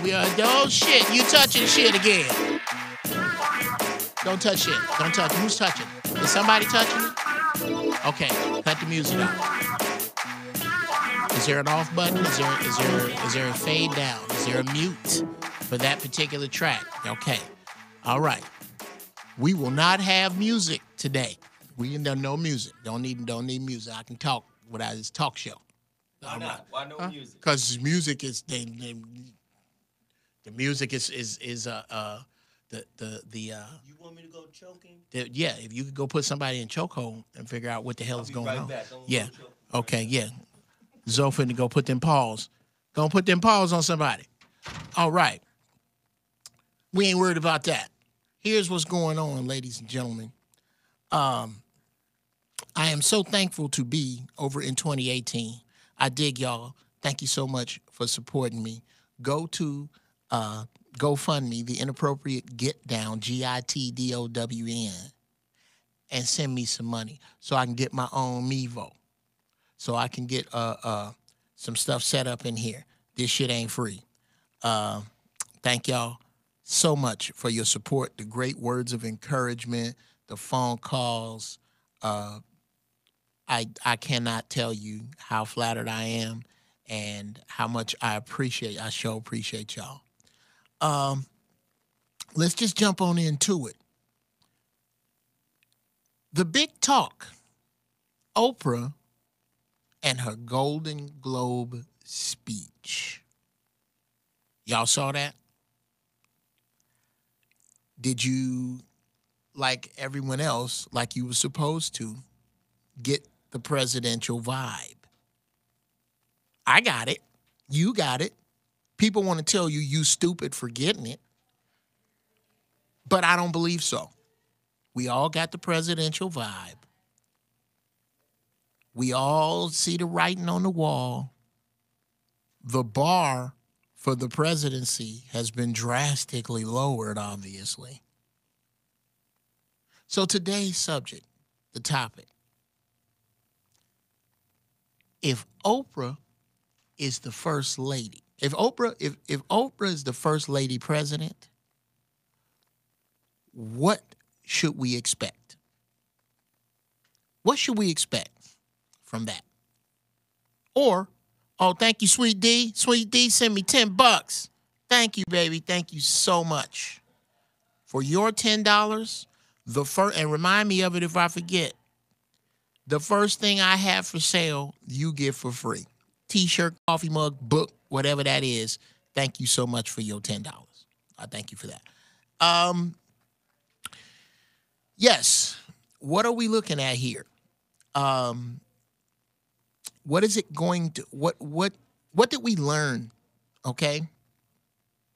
Oh, shit. You touching shit again. Don't touch shit. Don't touch. Who's touching? Is somebody touching it? Okay. Cut the music out. Is there an off button? Is there a fade down? Is there a mute for that particular track? Okay. All right. We will not have music today. We no music. Don't need music. I can talk without this talk show. Why not? Why no music? Because music is the music is the You want me to go choking? Yeah, if you could go put somebody in chokehold and figure out what the hell is going on. Back. Yeah. Okay. Yeah. Zoe finna go put them paws. Gonna put them paws on somebody. All right. We ain't worried about that. Here's what's going on, ladies and gentlemen. I am so thankful to be over in 2018. I dig y'all. Thank you so much for supporting me. Go to GoFundMe, the Inappropriate Get Down, GITDOWN, and send me some money so I can get my own Mevo, so I can get some stuff set up in here. This shit ain't free. Thank y'all so much for your support, the great words of encouragement, the phone calls. I cannot tell you how flattered I am and how much I sure appreciate y'all. Let's just jump on into it. The big talk, Oprah and her Golden Globe speech. Y'all saw that? Did you, like everyone else, like you were supposed to, get the presidential vibe? I got it. You got it. People want to tell you you stupid for getting it. But I don't believe so. We all got the presidential vibe. We all see the writing on the wall. The bar for the presidency has been drastically lowered, obviously. So today's subject, the topic. If Oprah is the first lady, if Oprah is the first lady president, what should we expect? What should we expect from that? Or, oh, thank you, Sweet D. Sweet D, send me $10. Thank you, baby. Thank you so much. For your $10, and remind me of it if I forget, the first thing I have for sale, you get for free. T-shirt, coffee mug, book, whatever that is. Thank you so much for your $10. I thank you for that. Yes. What are we looking at here? What is it going to, what did we learn? Okay.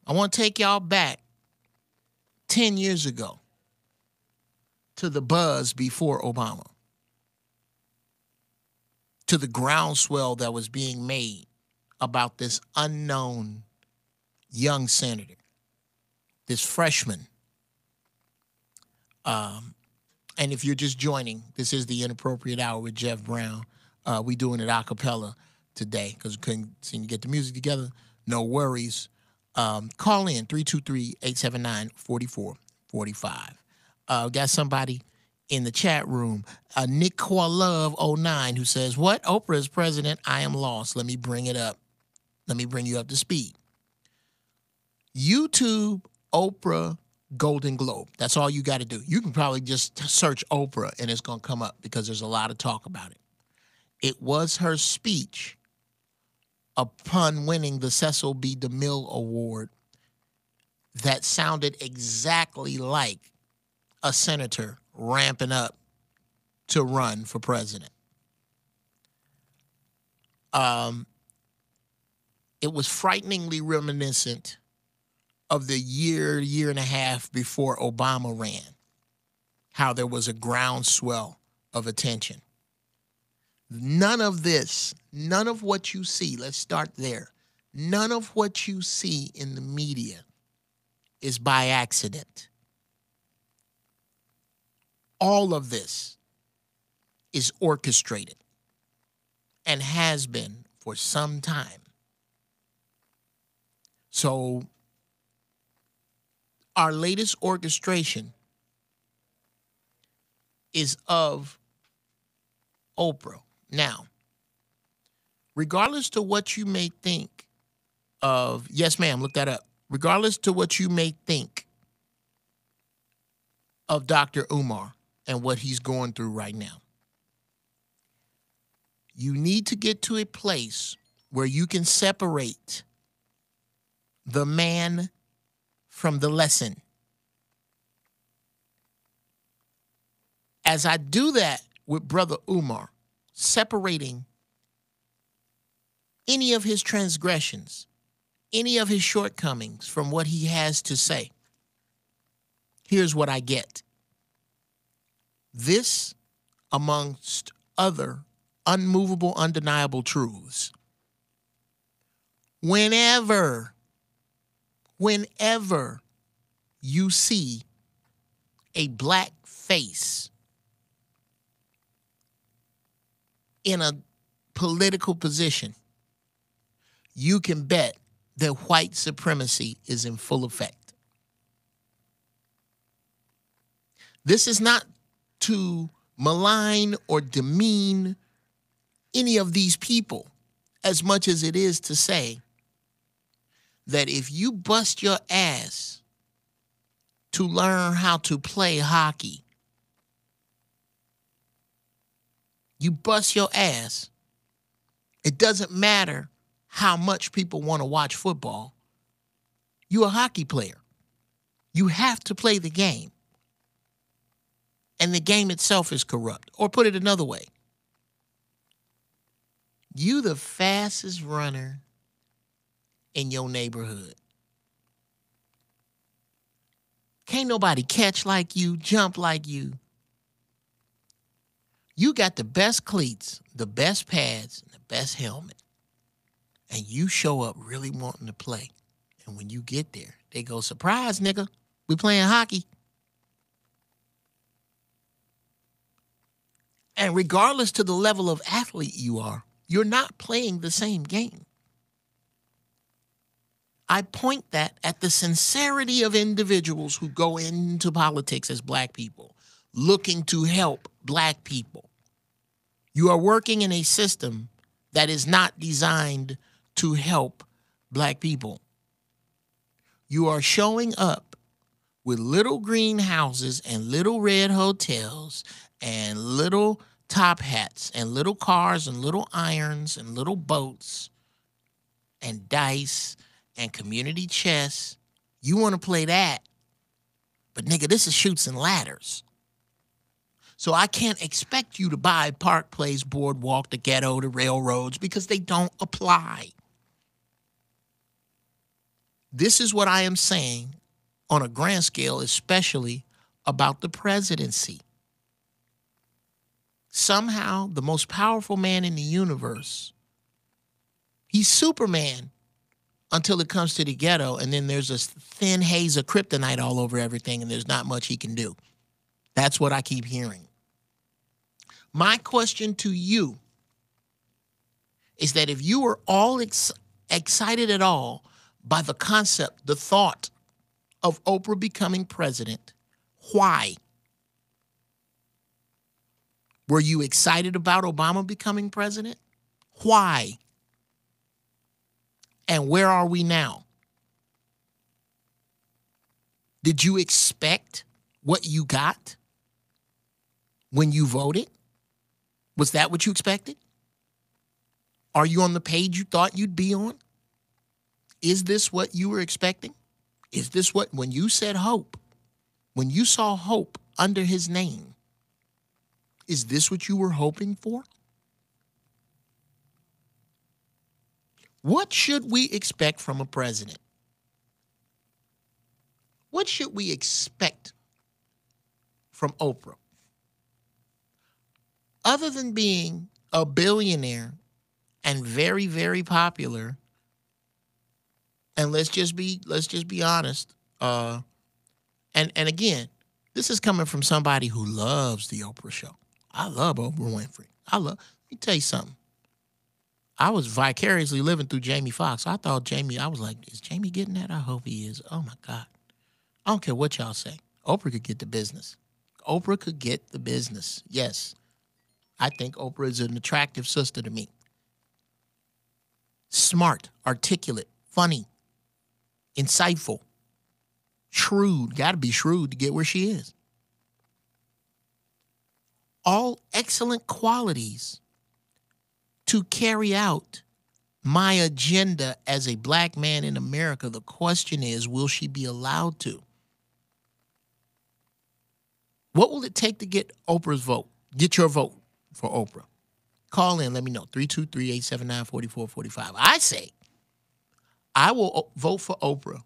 I want to take y'all back 10 years ago to the buzz before Obama, to the groundswell that was being made about this unknown young senator, this freshman. And if you're just joining, this is the Inappropriate Hour with Geoff Brown. We doing it a cappella today because we couldn't seem to get the music together. No worries. Call in 323-879-4445. Got somebody in the chat room, Nick Love 09, who says, "What? Oprah is president? I am lost. Let me bring it up. Let me bring you up to speed." YouTube Oprah Golden Globe. That's all you got to do. You can probably just search Oprah and it's going to come up because there's a lot of talk about it. It was her speech upon winning the Cecil B. DeMille Award that sounded exactly like a senator ramping up to run for president. It was frighteningly reminiscent of the year and a half before Obama ran, how there was a groundswell of attention. None of this, none of what you see, let's start there. None of what you see in the media is by accident. All of this is orchestrated and has been for some time. So our latest orchestration is of Oprah. Now, regardless to what you may think of, yes, ma'am, look that up. Regardless to what you may think of Dr. Umar and what he's going through right now, you need to get to a place where you can separate the man from the lesson. As I do that with Brother Umar, separating any of his transgressions, any of his shortcomings from what he has to say, here's what I get. This, amongst other unmovable, undeniable truths. Whenever you see a black face in a political position, you can bet that white supremacy is in full effect. This is not to malign or demean any of these people as much as it is to say that if you bust your ass to learn how to play hockey, you bust your ass, it doesn't matter how much people want to watch football. You're a hockey player. You have to play the game. And the game itself is corrupt. Or put it another way, you the fastest runner in your neighborhood. Can't nobody catch like you, jump like you. You got the best cleats, the best pads, and the best helmet. And you show up really wanting to play. And when you get there, they go, surprise, nigga, we playing hockey. And regardless to the level of athlete you are, you're not playing the same game. I point that at the sincerity of individuals who go into politics as black people, looking to help black people. You are working in a system that is not designed to help black people. You are showing up with little green houses and little red hotels and little top hats and little cars and little irons and little boats and dice and community chess. You want to play that, but nigga, this is Chutes and Ladders. So I can't expect you to buy Park Place, Boardwalk, the Ghetto, the railroads, because they don't apply. This is what I am saying on a grand scale, especially about the presidency. Somehow, the most powerful man in the universe, he's Superman until it comes to the ghetto, and then there's a thin haze of kryptonite all over everything, and there's not much he can do. That's what I keep hearing. My question to you is that if you were all excited at all by the concept, the thought of Oprah becoming president, why? Were you excited about Obama becoming president? Why? And where are we now? Did you expect what you got when you voted? Was that what you expected? Are you on the page you thought you'd be on? Is this what you were expecting? Is this what, when you said hope, when you saw hope under his name, is this what you were hoping for? What should we expect from a president? What should we expect from Oprah? Other than being a billionaire and very, very popular, and let's just be honest, and again, this is coming from somebody who loves the Oprah show. I love Oprah Winfrey. Let me tell you something. I was vicariously living through Jamie Foxx. I was like, is Jamie getting that? I hope he is. Oh my God. I don't care what y'all say. Oprah could get the business. Oprah could get the business. Yes. I think Oprah is an attractive sister to me. Smart, articulate, funny, insightful, shrewd. Got to be shrewd to get where she is. All excellent qualities to carry out my agenda as a black man in America. The question is, will she be allowed to? What will it take to get Oprah's vote? Get your vote for Oprah. Call in, let me know. 323-879-4445. I say I will vote for Oprah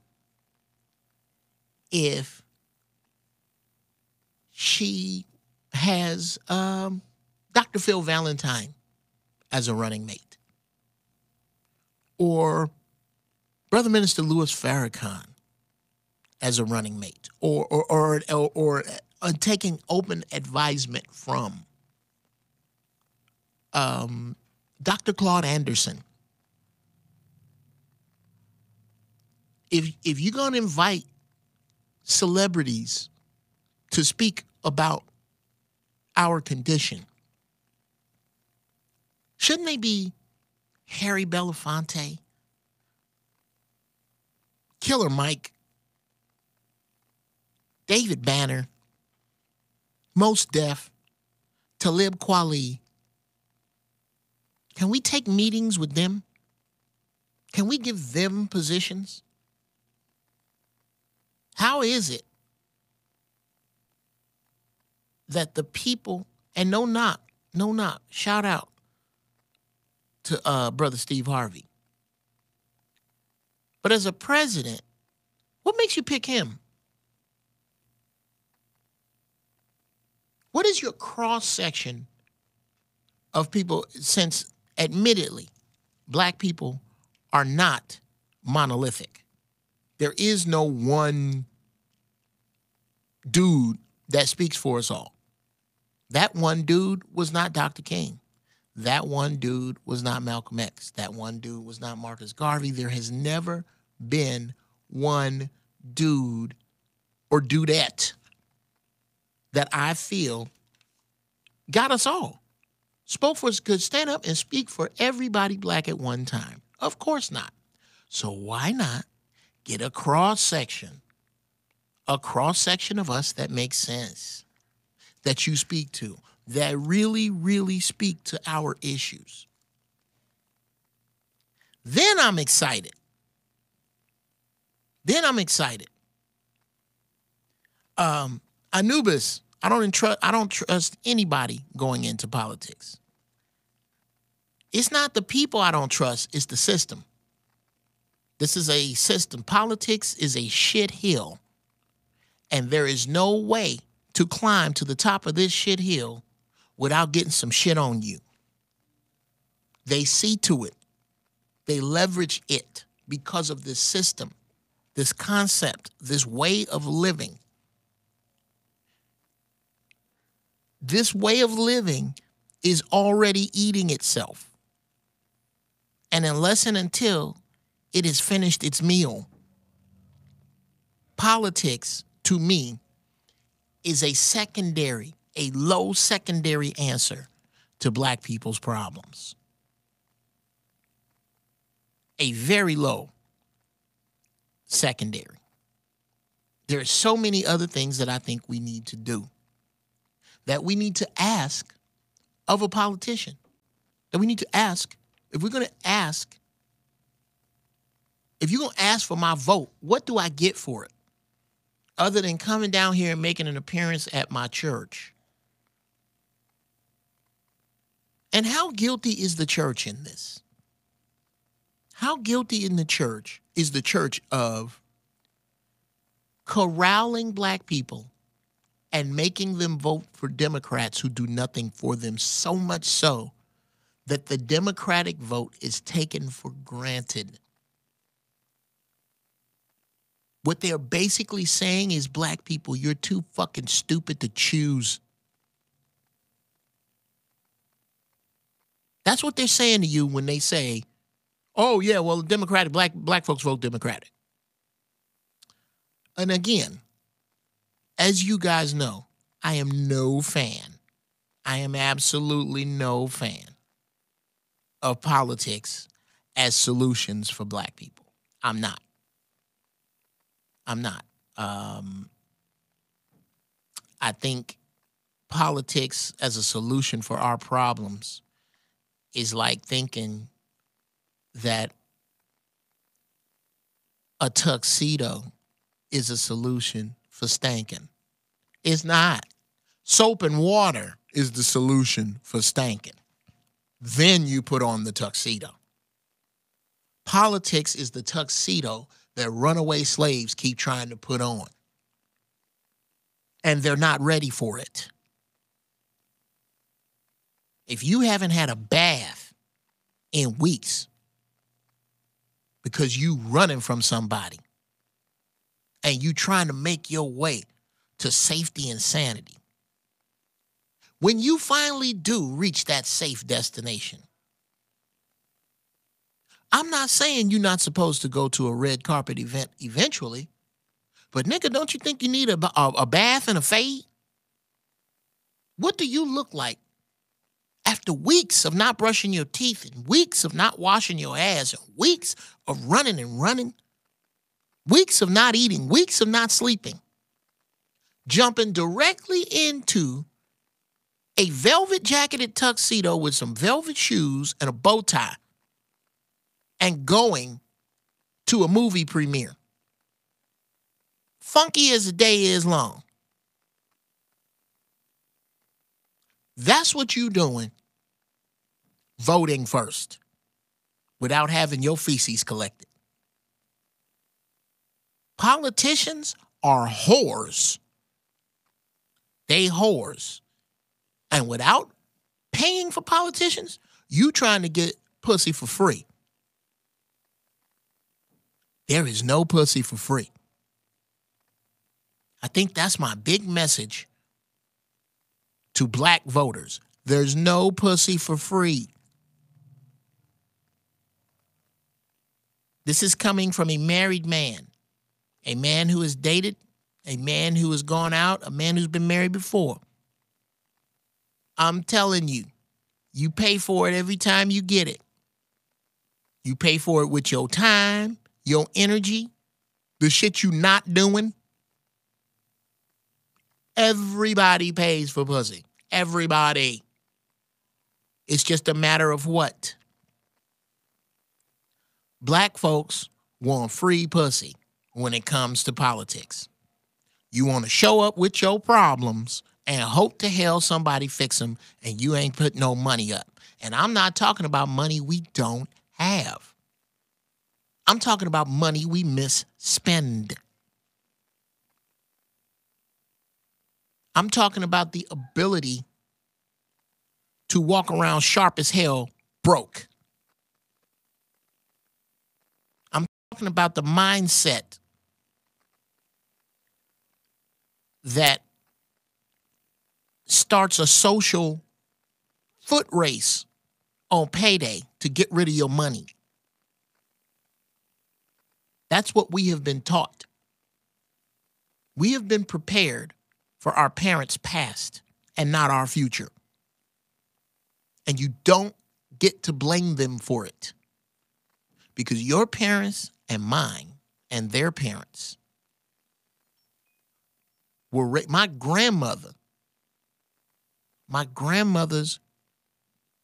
if she has Dr. Phil Valentine as a running mate, or Brother Minister Louis Farrakhan as a running mate, or taking open advisement from Dr. Claude Anderson. If you're going to invite celebrities to speak about our condition, shouldn't they be Harry Belafonte, Killer Mike, David Banner, Mos Def, Talib Kweli? Can we take meetings with them? Can we give them positions? How is it that the people, and no knock, shout out to Brother Steve Harvey. But as a president, what makes you pick him? What is your cross-section of people, since admittedly, black people are not monolithic. There is no one dude that speaks for us all. That one dude was not Dr. King. That one dude was not Malcolm X. That one dude was not Marcus Garvey. There has never been one dude or dudette that I feel got us all. Spoke for us, could stand up and speak for everybody black at one time. Of course not. So why not get a cross-section of us that makes sense, that you speak to, that really, really speak to our issues? Then I'm excited. Anubis, I don't trust anybody going into politics. It's not the people I don't trust, it's the system. This is a system. Politics is a shit hill. And there is no way to climb to the top of this shit hill without getting some shit on you. They see to it. They leverage it because of this system, this concept, this way of living. This way of living is already eating itself. And unless and until it has finished its meal, politics, to me, is a low secondary answer to black people's problems. A very low secondary. There are so many other things that I think we need to do, that we need to ask of a politician, that we need to ask. If we're going to ask, if you're going to ask for my vote, what do I get for it? Other than coming down here and making an appearance at my church. And how guilty is the church in this? How guilty in the church is the church of corralling black people and making them vote for Democrats who do nothing for them, so much so that the Democratic vote is taken for granted? What they're basically saying is, black people, you're too fucking stupid to choose. That's what they're saying to you when they say, oh, yeah, well, Democratic, black folks vote Democratic. And again, As you guys know, I am no fan. I am absolutely no fan of politics as solutions for black people. I'm not. I'm not. I think politics as a solution for our problems is like thinking that a tuxedo is a solution for stanking. It's not. Soap and water is the solution for stanking. Then you put on the tuxedo. Politics is the tuxedo that runaway slaves keep trying to put on. And they're not ready for it. If you haven't had a bath in weeks because you running from somebody and you trying to make your way to safety and sanity, when you finally do reach that safe destination, I'm not saying you're not supposed to go to a red carpet event eventually, but nigga, don't you think you need a bath and a fade? What do you look like after weeks of not brushing your teeth and weeks of not washing your ass and weeks of running, weeks of not eating, weeks of not sleeping, jumping directly into a velvet jacketed tuxedo with some velvet shoes and a bow tie and going to a movie premiere? Funky as the day is long. That's what you doing, voting first, without having your feces collected. Politicians are whores. They whores. And without paying for politicians, you trying to get pussy for free. There is no pussy for free. I think that's my big message to black voters. There's no pussy for free. This is coming from a married man, a man who has dated, a man who has gone out, a man who's been married before. I'm telling you, you pay for it every time you get it. You pay for it with your time, your energy, the shit you not doing. Everybody pays for pussy. Everybody. It's just a matter of what? Black folks want free pussy when it comes to politics. You want to show up with your problems and hope to hell somebody fix them and you ain't put no money up. And I'm not talking about money we don't have. I'm talking about money we misspend. I'm talking about the ability to walk around sharp as hell broke. I'm talking about the mindset that starts a social foot race on payday to get rid of your money. That's what we have been taught. We have been prepared for our parents' past and not our future. And you don't get to blame them for it. Because your parents and mine and their parents were my grandmother's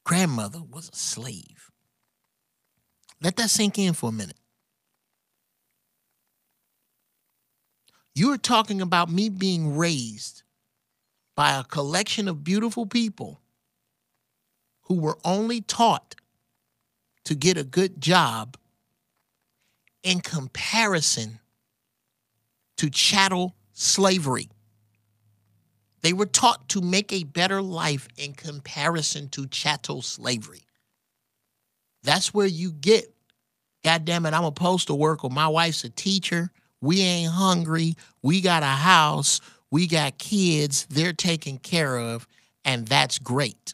grandmother was a slave. Let that sink in for a minute. You're talking about me being raised by a collection of beautiful people who were only taught to get a good job in comparison to chattel slavery. They were taught to make a better life in comparison to chattel slavery. That's where you get, God damn it, I'm a postal worker, my wife's a teacher, we ain't hungry, we got a house, we got kids, they're taken care of, and that's great.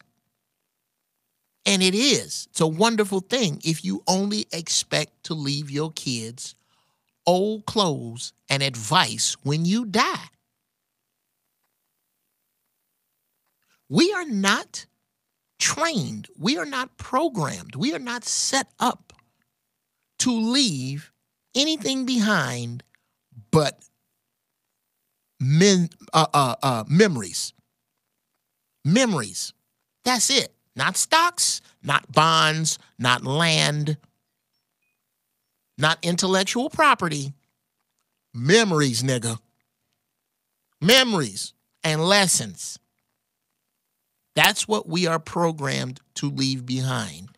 And it is. It's a wonderful thing if you only expect to leave your kids old clothes and advice when you die. We are not trained. We are not programmed. We are not set up to leave anything behind but memories. Memories. That's it. Not stocks, not bonds, not land, not intellectual property. Memories, nigga. Memories and lessons. That's what we are programmed to leave behind.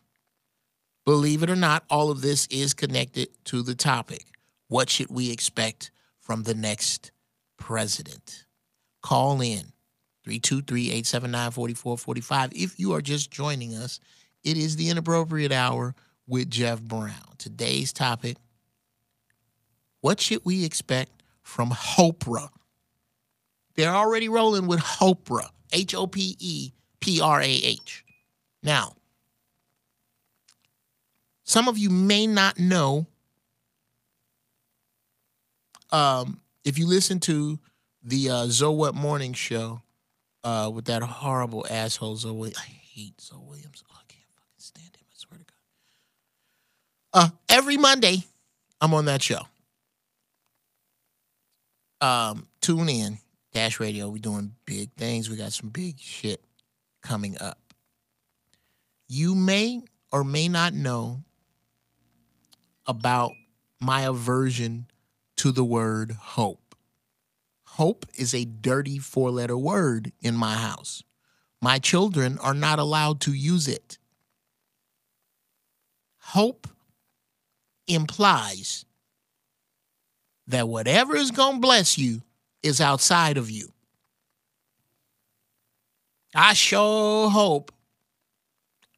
Believe it or not, all of this is connected to the topic. What should we expect from the next president? Call in 323-879-4445. If you are just joining us, it is the Inappropriate Hour with Geoff Brown. Today's topic, what should we expect from Oprah? They're already rolling with Oprah, Hopeprah. Now, some of you may not know, if you listen to the Zoe What Morning Show with that horrible asshole Zoe Williams. I hate Zoe Williams. Oh, I can't fucking stand him. I swear to God. Every Monday, I'm on that show. Tune in. Dash Radio, we're doing big things. We got some big shit coming up. You may or may not know about my aversion to the word hope. Hope is a dirty 4-letter word in my house. My children are not allowed to use it. Hope implies that whatever is going to bless you is outside of you. I sure hope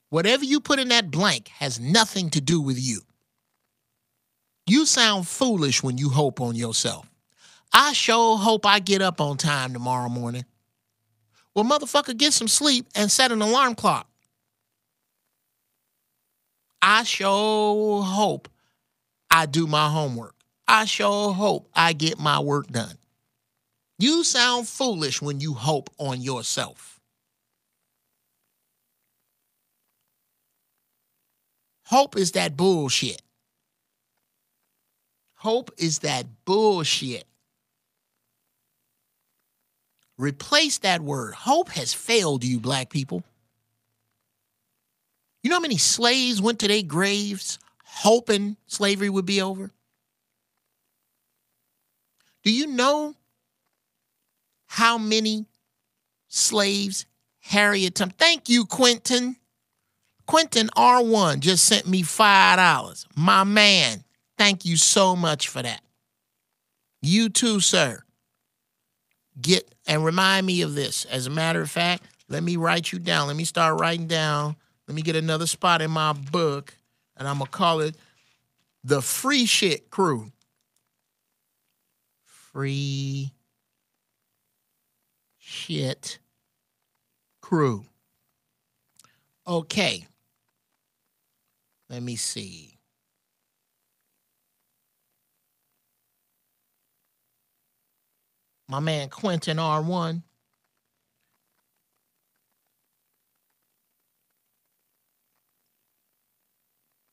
whatever you put in that blank has nothing to do with you. You sound foolish when you hope on yourself. I sure hope I get up on time tomorrow morning. Well, motherfucker, get some sleep and set an alarm clock. I sure hope I do my homework. I sure hope I get my work done. You sound foolish when you hope on yourself. Hope is that bullshit. Hope is that bullshit. Replace that word. Hope has failed you, black people. You know how many slaves went to their graves hoping slavery would be over? Do you know how many slaves Harriet Tubman? Thank you, Quentin. Quentin R1 just sent me $5. My man, thank you so much for that. You too, sir. Get and remind me of this. As a matter of fact, let me write you down. Let me start writing down. Let me get another spot in my book, and I'm going to call it the Free Shit Crew. Free Shit Crew. Okay. Let me see. My man Quentin R1.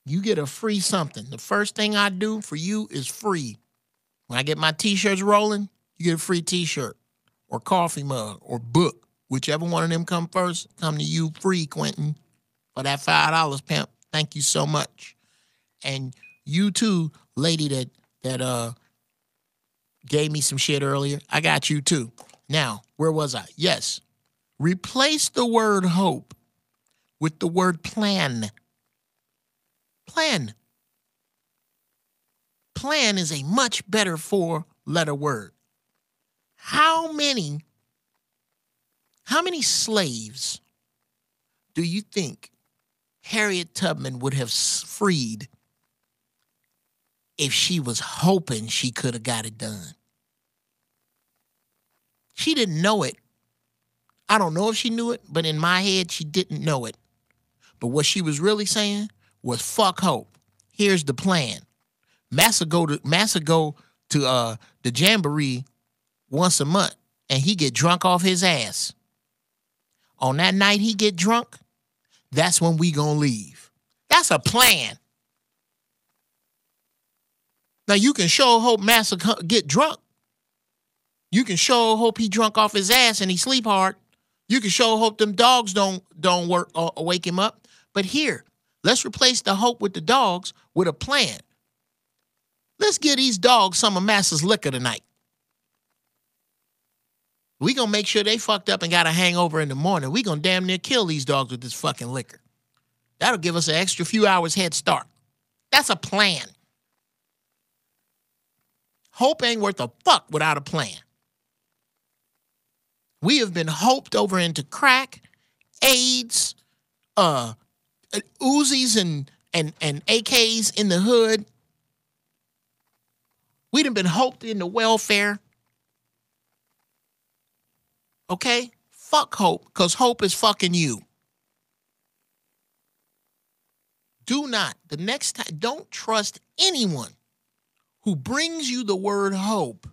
You get a free something. The first thing I do for you is free. When I get my t-shirts rolling, you get a free t-shirt or coffee mug or book. Whichever one of them come first, come to you free, Quentin, for that $5, pimp. Thank you so much. And you too, lady that gave me some shit earlier. I got you too. Now, where was I? Yes. Replace the word hope with the word plan. Plan. Plan is a much better 4-letter word. How many slaves do you think Harriet Tubman would have freed if she was hoping she could have got it done? She didn't know it. I don't know if she knew it, but in my head, she didn't know it. But what she was really saying was, fuck hope. Here's the plan. Massa go to the Jamboree once a month, and he get drunk off his ass. On that night he get drunk, that's when we gonna leave. That's a plan. Now you can sure hope Massa get drunk. You can sure hope he drunk off his ass and he sleep hard. You can sure hope them dogs don't work or wake him up. But here, let's replace the hope with the dogs with a plan. Let's give these dogs some of Massa's liquor tonight. We gonna make sure they fucked up and got a hangover in the morning. We gonna damn near kill these dogs with this fucking liquor. That'll give us an extra few hours head start. That's a plan. Hope ain't worth a fuck without a plan. We have been hoped over into crack, AIDS, Uzis and AKs in the hood. We done been hoped into welfare. Okay? Fuck hope, because hope is fucking you. Do not, the next time, don't trust anyone who brings you the word hope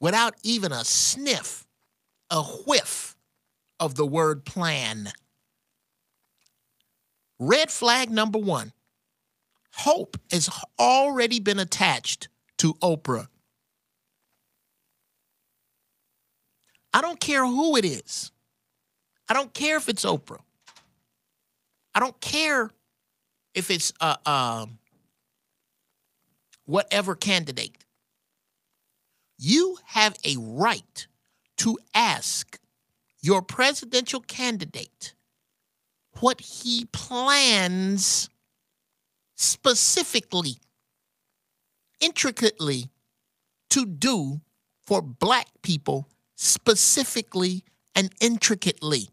without even a sniff, a whiff of the word plan. Red flag number 1. Hope has already been attached to Oprah. I don't care who it is. I don't care if it's Oprah. I don't care if it's whatever candidate. You have a right to ask your presidential candidate what he plans specifically, intricately to do for black people specifically and intricately.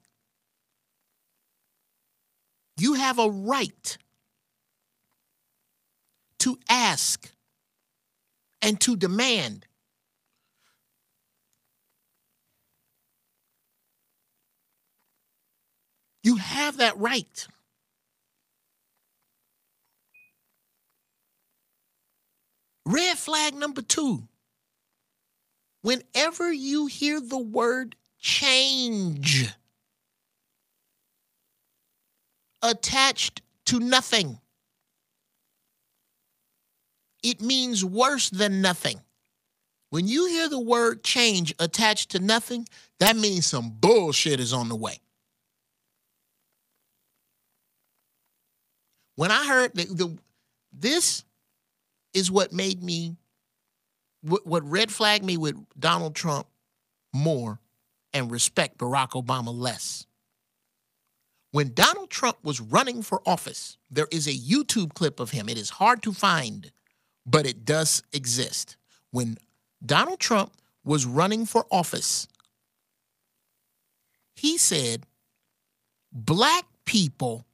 You have a right to ask and to demand. You have that right. Red flag number 2. Whenever you hear the word change attached to nothing, it means worse than nothing. When you hear the word change attached to nothing, that means some bullshit is on the way. When I heard this is what made me, what red flagged me with Donald Trump more and respect Barack Obama less. When Donald Trump was running for office, there is a YouTube clip of him. It is hard to find, but it does exist. When Donald Trump was running for office, he said, black people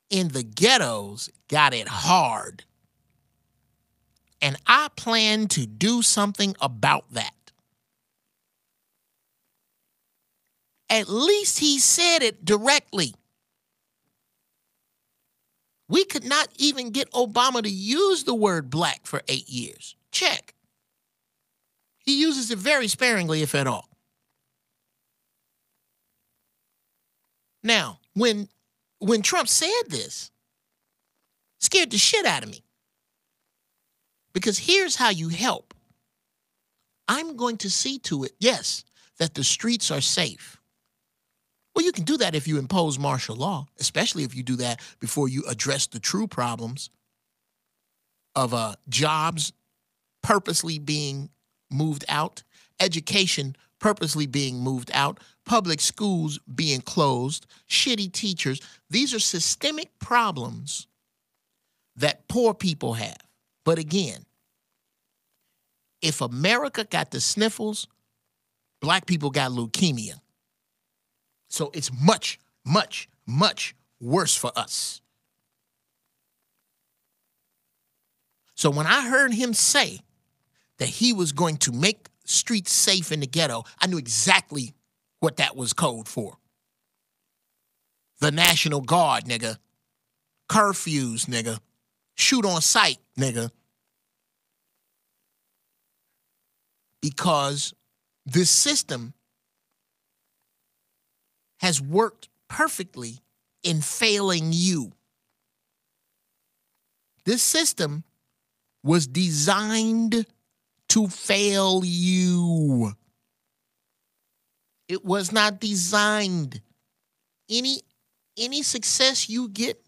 in the ghettos got it hard. And I plan to do something about that. At least he said it directly. We could not even get Obama to use the word black for 8 years. Check. He uses it very sparingly, if at all. Now, when Trump said this, scared the shit out of me. Because here's how you help. I'm going to see to it, yes, that the streets are safe. Well, you can do that if you impose martial law, especially if you do that before you address the true problems of jobs purposely being moved out, education purposely being moved out, public schools being closed, shitty teachers. These are systemic problems that poor people have. But again, if America got the sniffles, black people got leukemia. So it's much, much, much worse for us. So when I heard him say that he was going to make streets safe in the ghetto, I knew exactly what that was code for. The National Guard, nigga. Curfews, nigga. Shoot on sight, nigga. Because this system has worked perfectly in failing you. This system was designed to fail you. It was not designed. Any success you get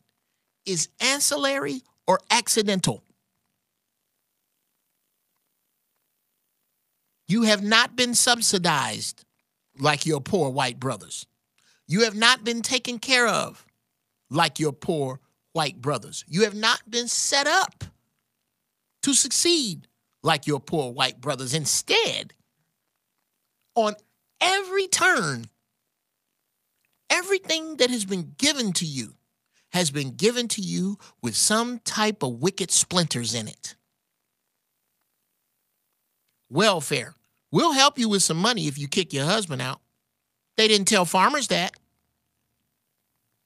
is ancillary or accidental. You have not been subsidized like your poor white brothers. You have not been taken care of like your poor white brothers. You have not been set up to succeed like your poor white brothers. Instead, on every turn, everything that has been given to you has been given to you with some type of wicked splinters in it. Welfare. We'll help you with some money if you kick your husband out. They didn't tell farmers that.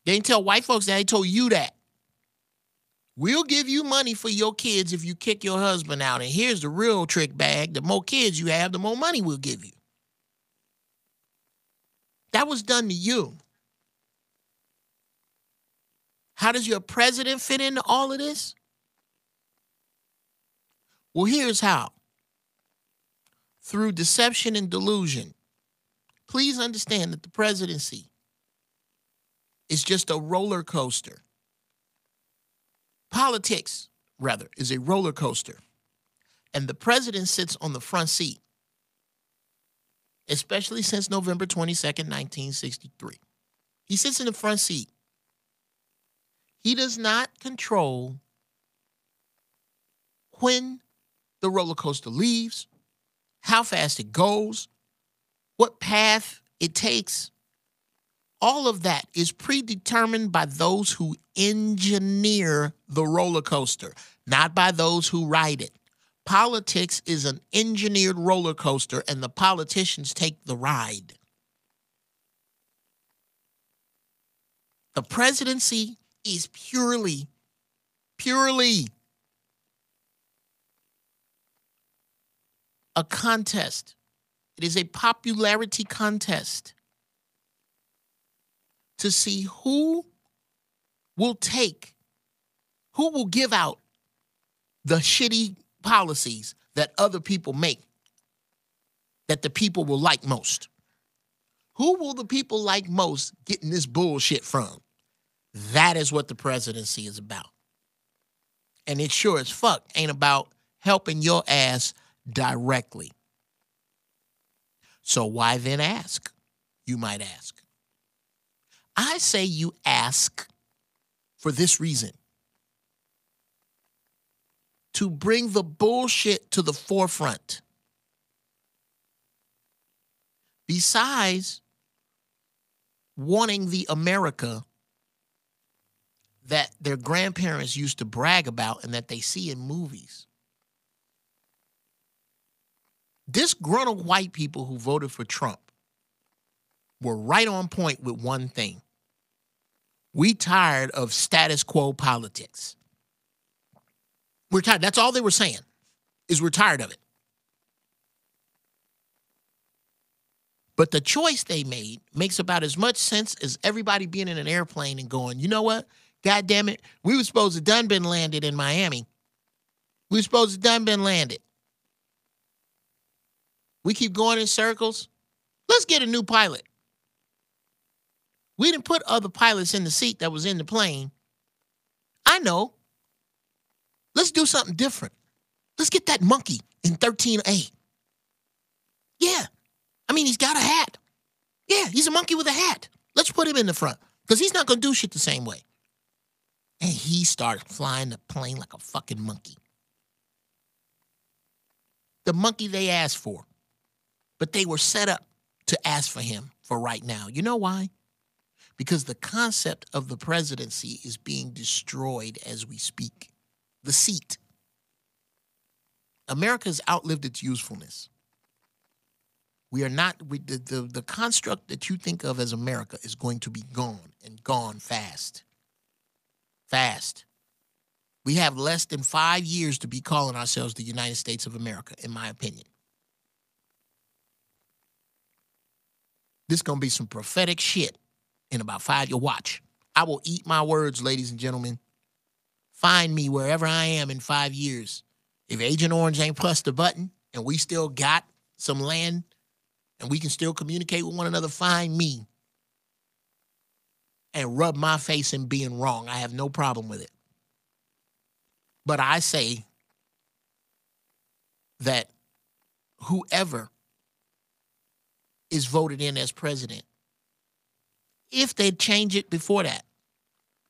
They didn't tell white folks that. They told you that. We'll give you money for your kids if you kick your husband out. And here's the real trick bag. The more kids you have, the more money we'll give you. That was done to you. How does your president fit into all of this? Well, here's how. Through deception and delusion. Please understand that the presidency is just a roller coaster. Politics, rather, is a roller coaster. And the president sits on the front seat, especially since November 22nd, 1963. He sits in the front seat. He does not control when the roller coaster leaves, how fast it goes, what path it takes. All of that is predetermined by those who engineer the roller coaster, not by those who ride it. Politics is an engineered roller coaster, and the politicians take the ride. The presidency is purely a contest. It is a popularity contest to see who will give out the shitty policies that other people make that the people will like most. Who will the people like most getting this bullshit from? That is what the presidency is about. And it sure as fuck ain't about helping your ass directly. So why then ask? You might ask. I say you ask for this reason. To bring the bullshit to the forefront. Besides wanting the America that their grandparents used to brag about and that they see in movies. Disgruntled white people who voted for Trump were right on point with one thing. We tired of status quo politics. We're tired. That's all they were saying, is we're tired of it. But the choice they made makes about as much sense as everybody being in an airplane and going, you know what? God damn it. We were supposed to done been landed in Miami. We were supposed to done been landed. We keep going in circles. Let's get a new pilot. We didn't put other pilots in the seat that was in the plane. I know. Let's do something different. Let's get that monkey in 13A. Yeah. I mean, he's got a hat. Yeah, he's a monkey with a hat. Let's put him in the front because he's not going to do shit the same way. And he started flying the plane like a fucking monkey. The monkey they asked for. But they were set up to ask for him for right now. You know why? Because the concept of the presidency is being destroyed as we speak. The seat. America's outlived its usefulness. We are not, the construct that you think of as America is going to be gone and gone fast. Fast. We have less than 5 years to be calling ourselves the United States of America, in my opinion. This is going to be some prophetic shit in about 5 years. Watch. I will eat my words, ladies and gentlemen. Find me wherever I am in 5 years. If Agent Orange ain't pressed the button and we still got some land and we can still communicate with one another, find me and rub my face in being wrong. I have no problem with it. But I say that whoever is voted in as president, if they change it before that,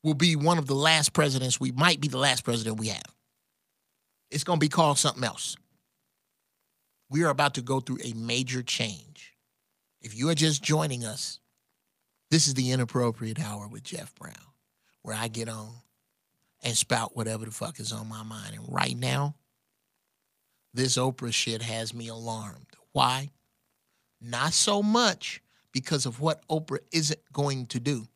will be one of the last presidents. We might be the last president we have. It's going to be called something else. We are about to go through a major change. If you are just joining us, this is the Inappropriate Hour with Geoff Brown, where I get on and spout whatever the fuck is on my mind. And right now, this Oprah shit has me alarmed. Why? Not so much because of what Oprah isn't going to do.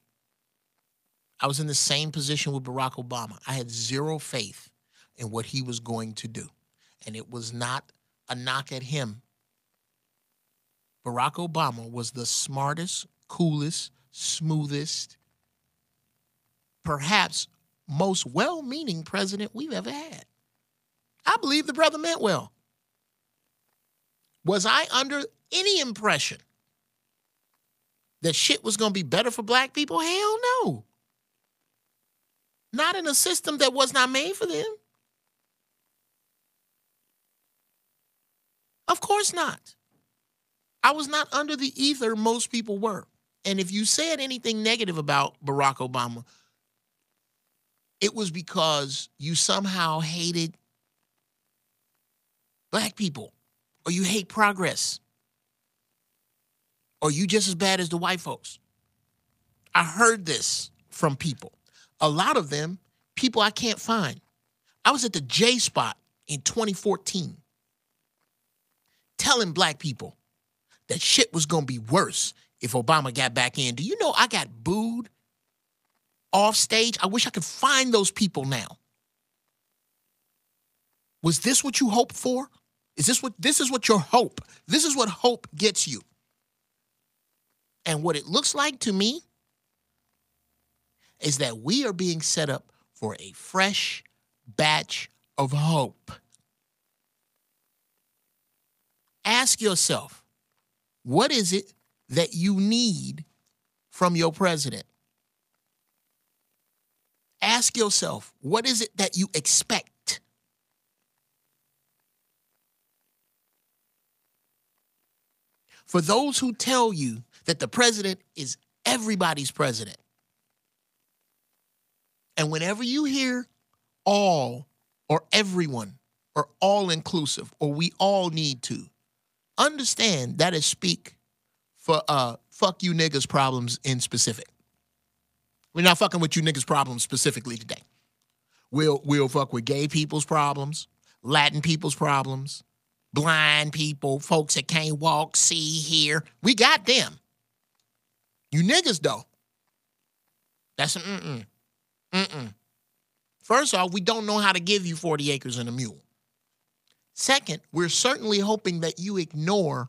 I was in the same position with Barack Obama. I had zero faith in what he was going to do. And it was not a knock at him. Barack Obama was the smartest, coolest, smoothest, perhaps most well-meaning president we've ever had. I believe the brother meant well. Was I under any impression that shit was going to be better for black people? Hell no. Not in a system that was not made for them. Of course not. I was not under the ether most people were. And if you said anything negative about Barack Obama, it was because you somehow hated black people, or you hate progress, or you just as bad as the white folks. I heard this from people. A lot of them, people I can't find. I was at the J Spot in 2014 telling black people that shit was going to be worse if Obama got back in. Do you know I got booed off stage? I wish I could find those people now. Was this what you hoped for? This is what your hope? This is what hope gets you. And what it looks like to me is that we are being set up for a fresh batch of hope. Ask yourself, what is it that you need from your president? Ask yourself, what is it that you expect? For those who tell you that the president is everybody's president, and whenever you hear all or everyone or all inclusive or we all need to, understand that is speak for fuck you niggas problems in specific. We're not fucking with you niggas problems specifically today. We'll fuck with gay people's problems, Latin people's problems, blind people, folks that can't walk, see, hear. We got them. You niggas though, that's an First off, we don't know how to give you 40 acres and a mule. Second, we're certainly hoping that you ignore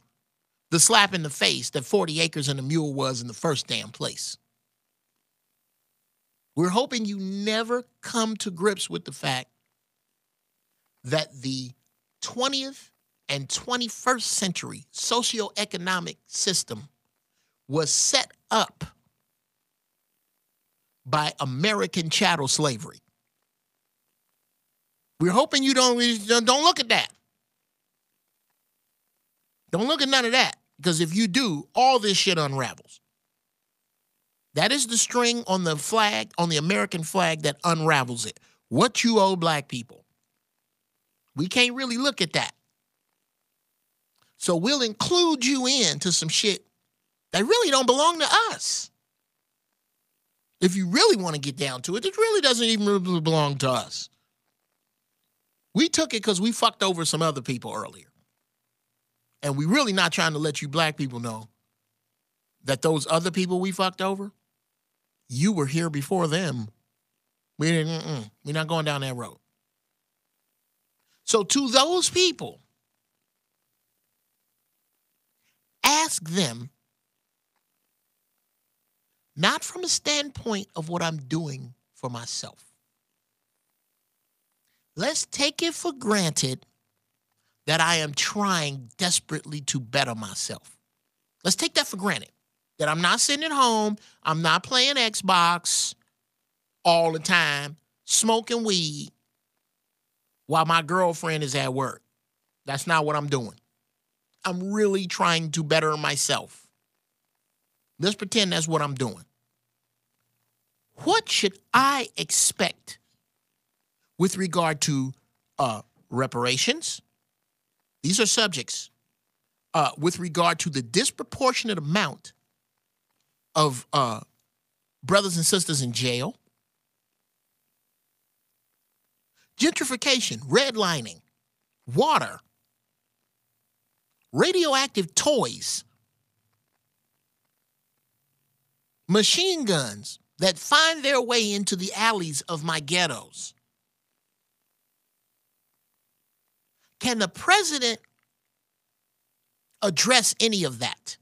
the slap in the face that 40 acres and a mule was in the first damn place. We're hoping you never come to grips with the fact that the 20th and 21st century socioeconomic system was set up by American chattel slavery. We're hoping you don't look at that. Don't look at none of that, because if you do, all this shit unravels. That is the string on the flag, on the American flag, that unravels it. What you owe black people. We can't really look at that. So we'll include you into some shit that really don't belong to us. If you really want to get down to it, it really doesn't even belong to us. We took it because we fucked over some other people earlier. And we really not trying to let you black people know that those other people we fucked over, you were here before them. We're not going down that road. So to those people, ask them not from a standpoint of what I'm doing for myself. Let's take it for granted that I am trying desperately to better myself. Let's take that for granted. That I'm not sitting at home, I'm not playing Xbox all the time, smoking weed while my girlfriend is at work. That's not what I'm doing. I'm really trying to better myself. Let's pretend that's what I'm doing. What should I expect with regard to reparations? These are subjects. With regard to the disproportionate amount of brothers and sisters in jail, gentrification, redlining, water, radioactive toys, machine guns that find their way into the alleys of my ghettos. Can the president address any of that?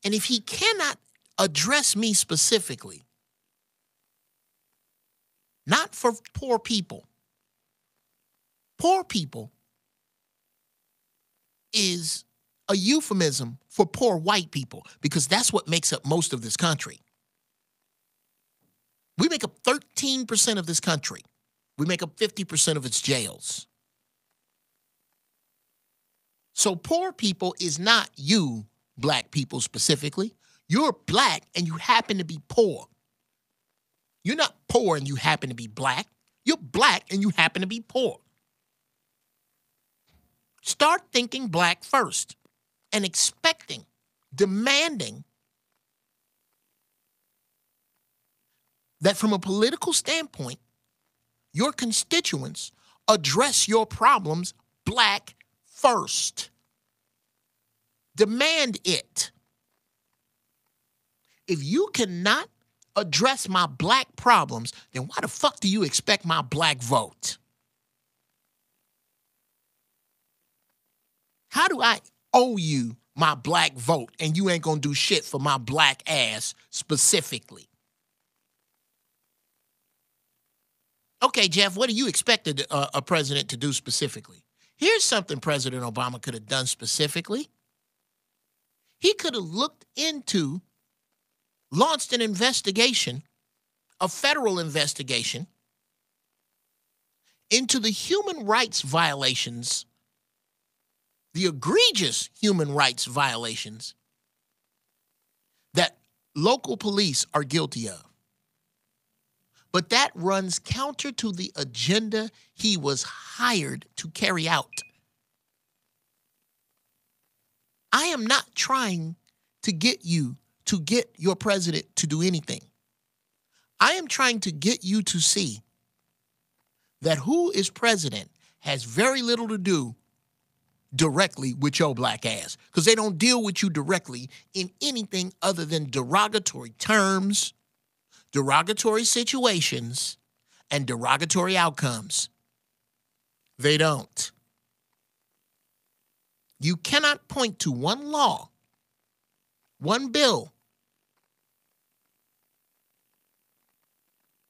And if he cannot address me specifically, not for poor people is a euphemism for poor white people, because that's what makes up most of this country. We make up 13% of this country. We make up 50% of its jails. So poor people is not you, black people specifically. You're black and you happen to be poor. You're not poor and you happen to be black. You're black and you happen to be poor. Start thinking black first and expecting, demanding that from a political standpoint, your constituents address your problems black first. Demand it. If you cannot address my black problems, then why the fuck do you expect my black vote? How do I owe you my black vote and you ain't gonna do shit for my black ass specifically? Okay, Geoff, what do you expect a president to do specifically? Here's something President Obama could have done specifically. He could have launched an investigation, a federal investigation, into the human rights violations, the egregious human rights violations that local police are guilty of. But that runs counter to the agenda he was hired to carry out. I am not trying to get you to get your president to do anything. I am trying to get you to see that who is president has very little to do directly with your black ass, because they don't deal with you directly in anything other than derogatory terms, derogatory situations, and derogatory outcomes. They don't. You cannot point to one law, one bill,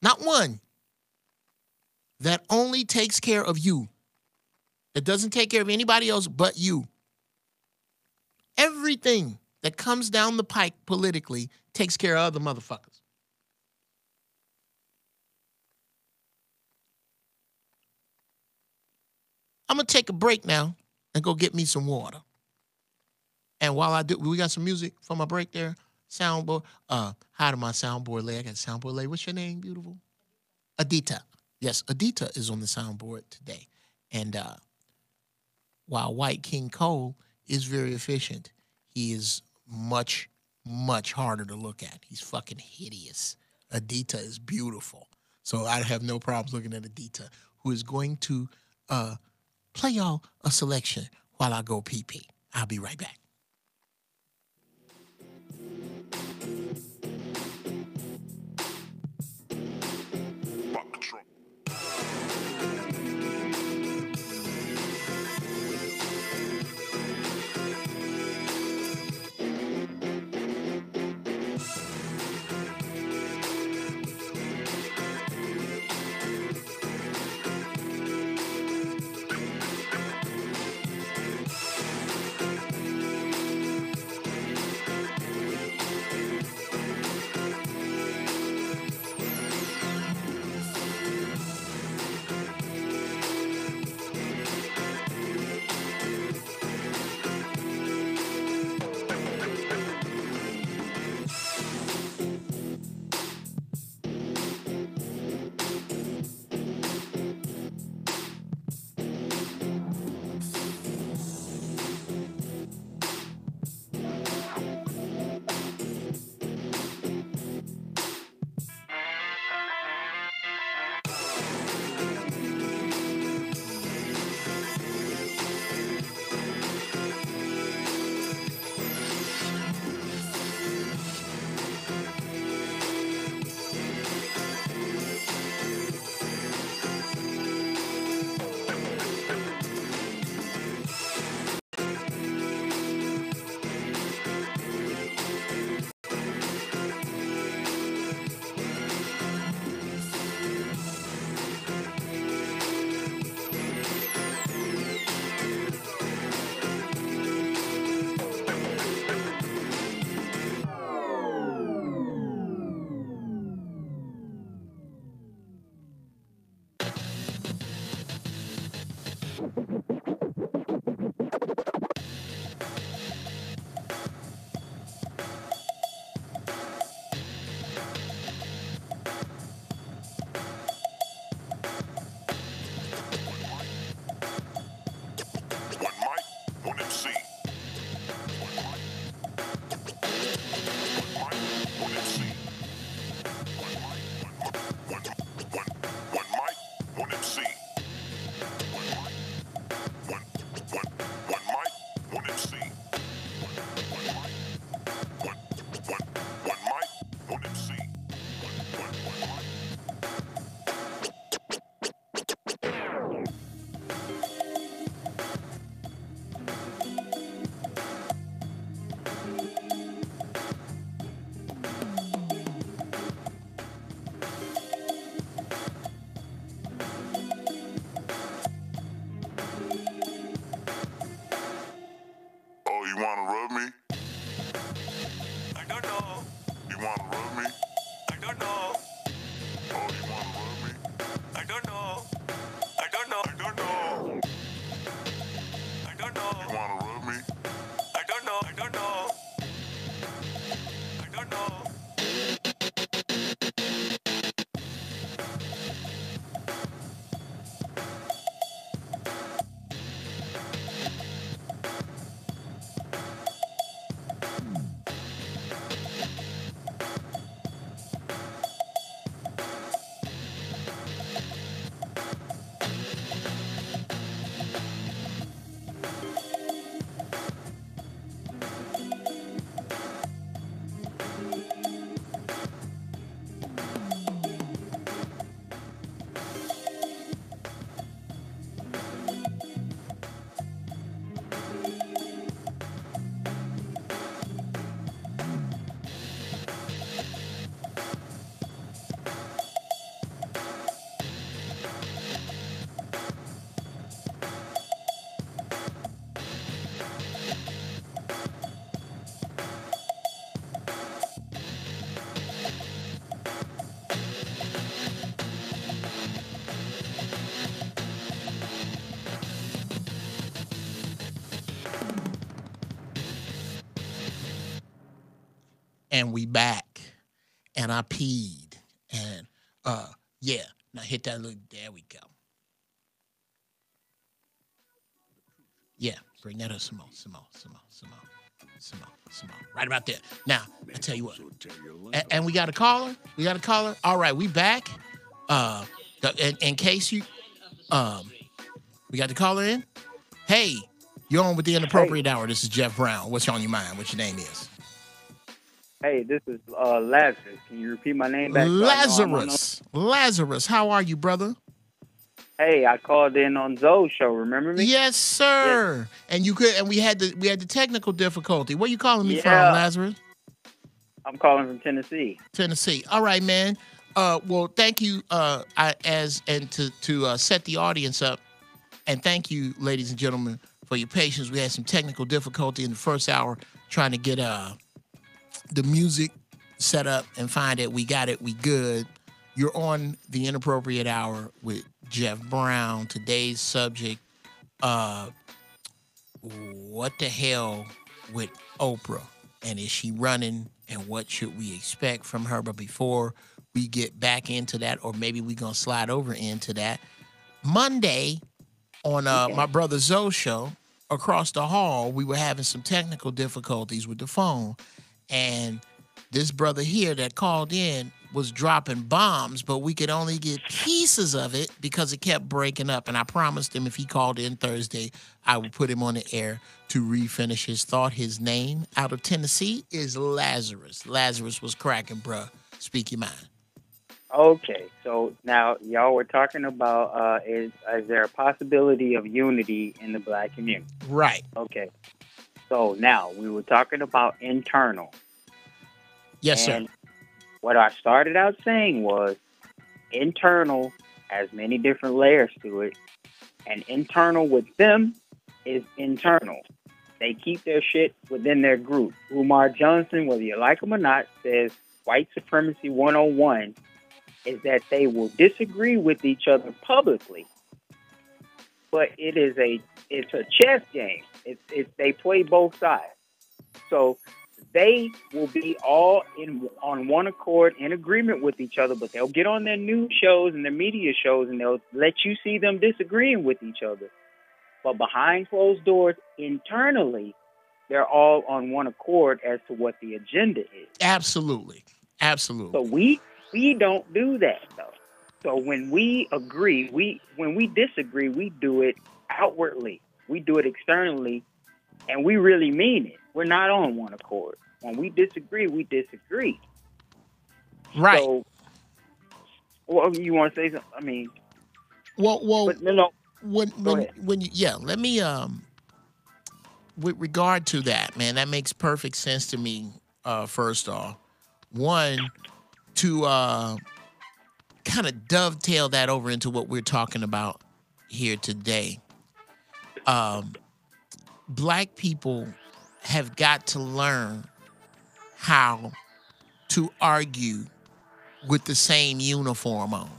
not one, that only takes care of you. It doesn't take care of anybody else but you. Everything that comes down the pike politically takes care of other motherfuckers. I'm going to take a break now and go get me some water. And while I do, we got some music for my break there. Soundboard. Hi to my soundboard lady. I got soundboard lady. What's your name, beautiful? Adita. Yes, Adita is on the soundboard today. And while White King Cole is very efficient, he is much, much harder to look at. He's fucking hideous. Adita is beautiful. So I have no problems looking at Adita, who is going to play y'all a selection while I go pee-pee. I'll be right back. I don't know. I don't know. I don't know. I don't know. You wanna rub me? I don't know. I don't know. I don't know. And we back. And I peed. And yeah. Now hit that little, there we go. Yeah, bring that up some more. Right about there. Now, I tell you what. And we got a caller. All right, we back. In case you we got the caller in. Hey, you're on with the Inappropriate Hour. This is Geoff Brown. What's on your mind? What your name is? Hey, this is Lazarus. Can you repeat my name back? Lazarus, how are you, brother? Hey, I called in on Zoe's show. Remember me? Yes, sir. Yes. And we had the technical difficulty. Where you calling me from, Lazarus? I'm calling from Tennessee. Tennessee. All right, man. Well, thank you. To set the audience up, and thank you, ladies and gentlemen, for your patience. We had some technical difficulty in the first hour trying to get the music set up and find it. We got it. We good. You're on the Inappropriate Hour with Geoff Brown. Today's subject, what the hell with Oprah? And is she running? And what should we expect from her? But before we get back into that, or maybe we're going to slide over into that, Monday on my brother Zoe's show, across the hall, we were having some technical difficulties with the phone. And this brother here that called in was dropping bombs, but we could only get pieces of it because it kept breaking up. And I promised him if he called in Thursday, I would put him on the air to refinish his thought. His name out of Tennessee is Lazarus. Lazarus was cracking, bruh. Speak your mind. Okay, so now y'all were talking about is there a possibility of unity in the black community? Right. Okay. So now we were talking about internal. Yes, and sir. What I started out saying was internal has many different layers to it, and internal with them is internal. They keep their shit within their group. Umar Johnson, whether you like him or not, says white supremacy 101 is that they will disagree with each other publicly, but it's a chess game. They play both sides. So they will be all on one accord, in agreement with each other, but they'll get on their news shows and their media shows, and they'll let you see them disagreeing with each other. But behind closed doors, internally, they're all on one accord as to what the agenda is. Absolutely. So we don't do that, though. So when we agree, when we disagree, we do it outwardly. We do it externally, and we really mean it. We're not on one accord. When we disagree, we disagree. Right. So, well, you want to say something? I mean, but no. Let me with regard to that, man, that makes perfect sense to me. First off, one, to kind of dovetail that over into what we're talking about here today. Black people have got to learn how to argue with the same uniform on.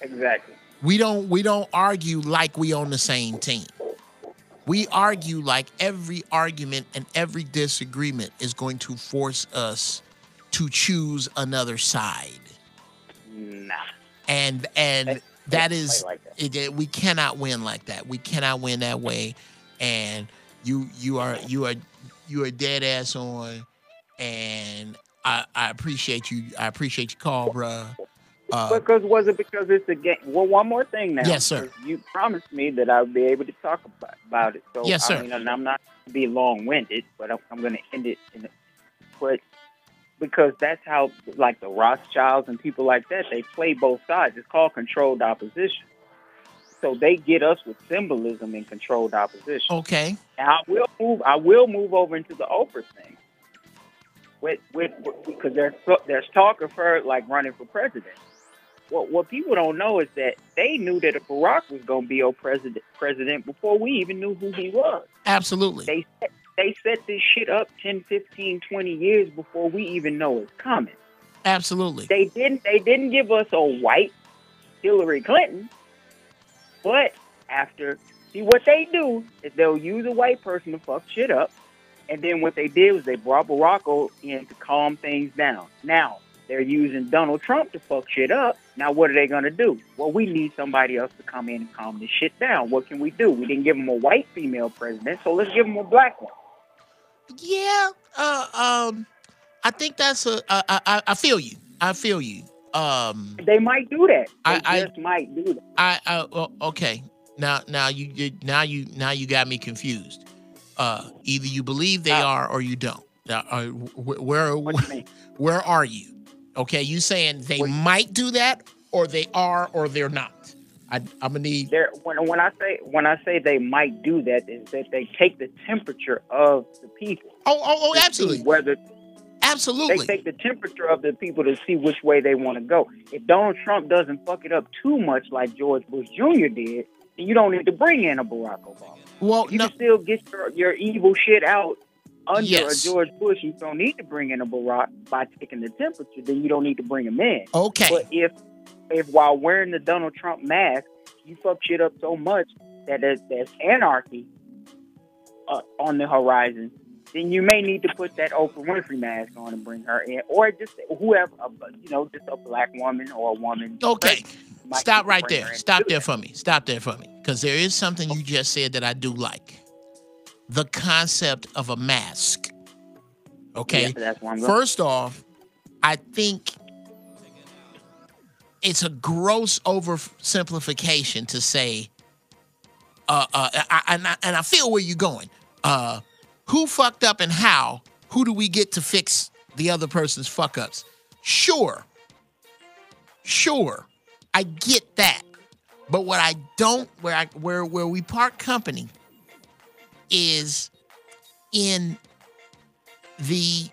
Exactly. We don't argue like we on the same team. We argue like every argument and every disagreement is going to force us to choose another side. Nah. And They that play is like that. we cannot win like that. We cannot win that way. And you are dead ass on. And I appreciate you. I appreciate your call, bruh. Was it because it's a game? Well, one more thing now. Yes, sir. 'Cause you promised me that I would be able to talk about it. So, Yes, sir. I mean, and I'm not going to be long-winded, but I'm going to end it but because that's how, like, the Rothschilds and people like that, they play both sides. It's called controlled opposition. So they get us with symbolism and controlled opposition. Okay. Now, I will move over into the Oprah thing. Because there's talk of her, like, running for president. What people don't know is that they knew that Barack was going to be our president before we even knew who he was. Absolutely. They set this shit up 10, 15, 20 years before we even know it's coming. Absolutely. They didn't give us a white Hillary Clinton, but see what they do is they'll use a white person to fuck shit up, and then what they did was they brought Barack in to calm things down. Now they're using Donald Trump to fuck shit up. Now, what are they going to do? Well, we need somebody else to come in and calm this shit down. What can we do? We didn't give them a white female president, so let's give them a black one. Yeah. I think that's I feel you. I feel you. They might do that. I just might do that. Okay. Now you got me confused. Either you believe they are or you don't. Now, where are you? Okay, you saying they might do that, or they are, or they're not? I'm gonna need. When I say they might do that, is that they take the temperature of the people. Oh, absolutely. Absolutely. They take the temperature of the people to see which way they want to go. If Donald Trump doesn't fuck it up too much like George Bush Jr. did, then you don't need to bring in a Barack Obama. Well, you can still get your evil shit out under yes. a George Bush. You don't need to bring in a Barack by taking the temperature. Then you don't need to bring him in. Okay. But if while wearing the Donald Trump mask, you fuck shit up so much that there's anarchy on the horizon, then you may need to put that Oprah Winfrey mask on and bring her in, or just whoever, just a black woman or a woman. Okay, stop right there. Stop there for me. Stop there for me, because there is something you just said that I do like: the concept of a mask. Okay, yeah, that's what I'm first off, I think it's a gross oversimplification to say, and I feel where you're going. Who fucked up and how? Who do we get to fix the other person's fuck ups? Sure, I get that. But what I don't, where we part company, is in the